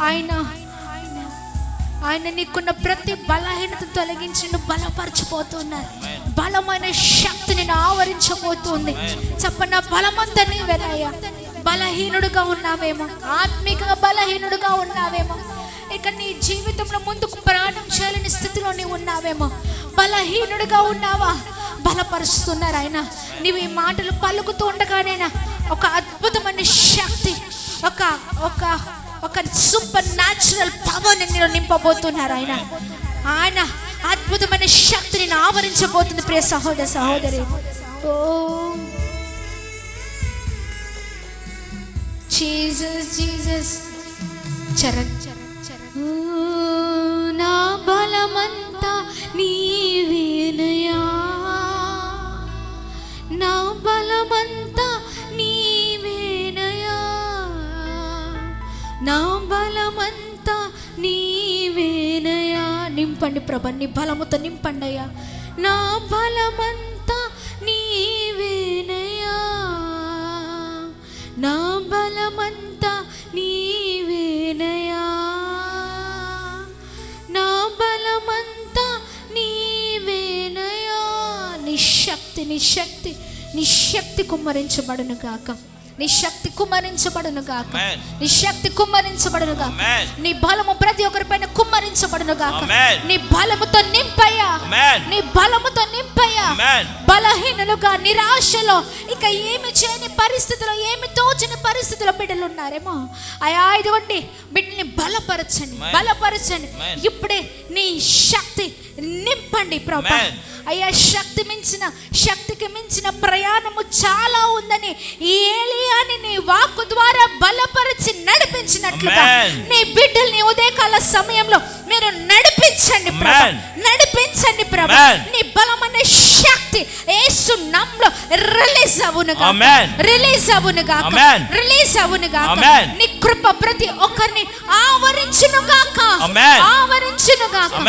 ఆయన నీకున్న ప్రతి బలహీనత తొలగించి నువ్వు బలపరచబోతున్నారు. బలమైన శక్తి నేను ఆవరించబోతుంది. చెప్పన్న బలమంతా నీవేనయ్యా. బలహీనుడుగా ఉన్నావేమో, ఆత్మికంగా బలహీనుడుగా ఉన్నావేమో, ఇక నీ జీవితంలో ముందుకు ప్రయాణం చేయలేని స్థితిలో నీవు ఉన్నావేమో, బలహీనుడిగా ఉన్నావా? బలపరుస్తున్నారు ఆయన. నీవు ఈ మాటలు పలుకుతూ ఉండగానేనా ఒక అద్భుతమైన శక్తి, ఒక సూపర్ న్యాచురల్ పవర్ నేను నింపబోతున్నారు ఆయన. ఆయన అద్భుతమైన శక్తిని ఆవరించబోతుంది. ప్రియ సహోదర సహోదరి, ఓ జీసస్ జీసస్ చరణ్ నా బలమంతా నీవేనయా, నా బలమంతా నీవేనయా, నా బలమంతా నీవేనయా. నింపండి ప్రభా, నీ బలముతో నింపండి అయ్యా. నా బలమంతా నీవేనయా, నా బలమంతా నీవేనయా, నా బలమంతా నీవేనయా. నీ శక్తి, నీ శక్తి, నీ శక్తి కుమ్మరించబడును గాక, నీ శక్తి కుమ్మరించబడును గాక, నీ శక్తి కుమ్మరించబడును గాక, నీ బలము ప్రతి ఒక్కరిపైన కుమ్మరించబడును గాక. నీ బలముతో నింపయ్యా, నీ బలముతో నింపయ్యా. బలహీనులుగా, నిరాశలో, ఇక ఏమి చేయని పరిస్థితిలో, ఏమి తోచని పరిస్థితిలో బిడ్డలు ఉన్నారేమో అయ్యా, ఇదిగోండి బిడ్డని బలపరచండి, బలపరచండి. ఇప్పుడే నీ శక్తి నింపండి ప్రభా. అయ్యా, శక్తికి మించిన ప్రయాణము చాలా ఉందని ఏలియాని నీ వాక్కు ద్వారా బలపరిచి నడిపించినట్లుగా నీ బిడ్డల్ని ఉదయకాల సమయంలో మీరు నడిపించండి ప్రభా, నడిపించండి ప్రభా. నీ బలమైన శక్తి యేసు నామములో రిలీజ్ అవునుగా, రిలీజ్ అవునుగా, రిలీజ్ అవునుగా. నీ కృప ప్రతి ఒక్కరిని ఆవరించునుగాక, ఆవరించునుగాక.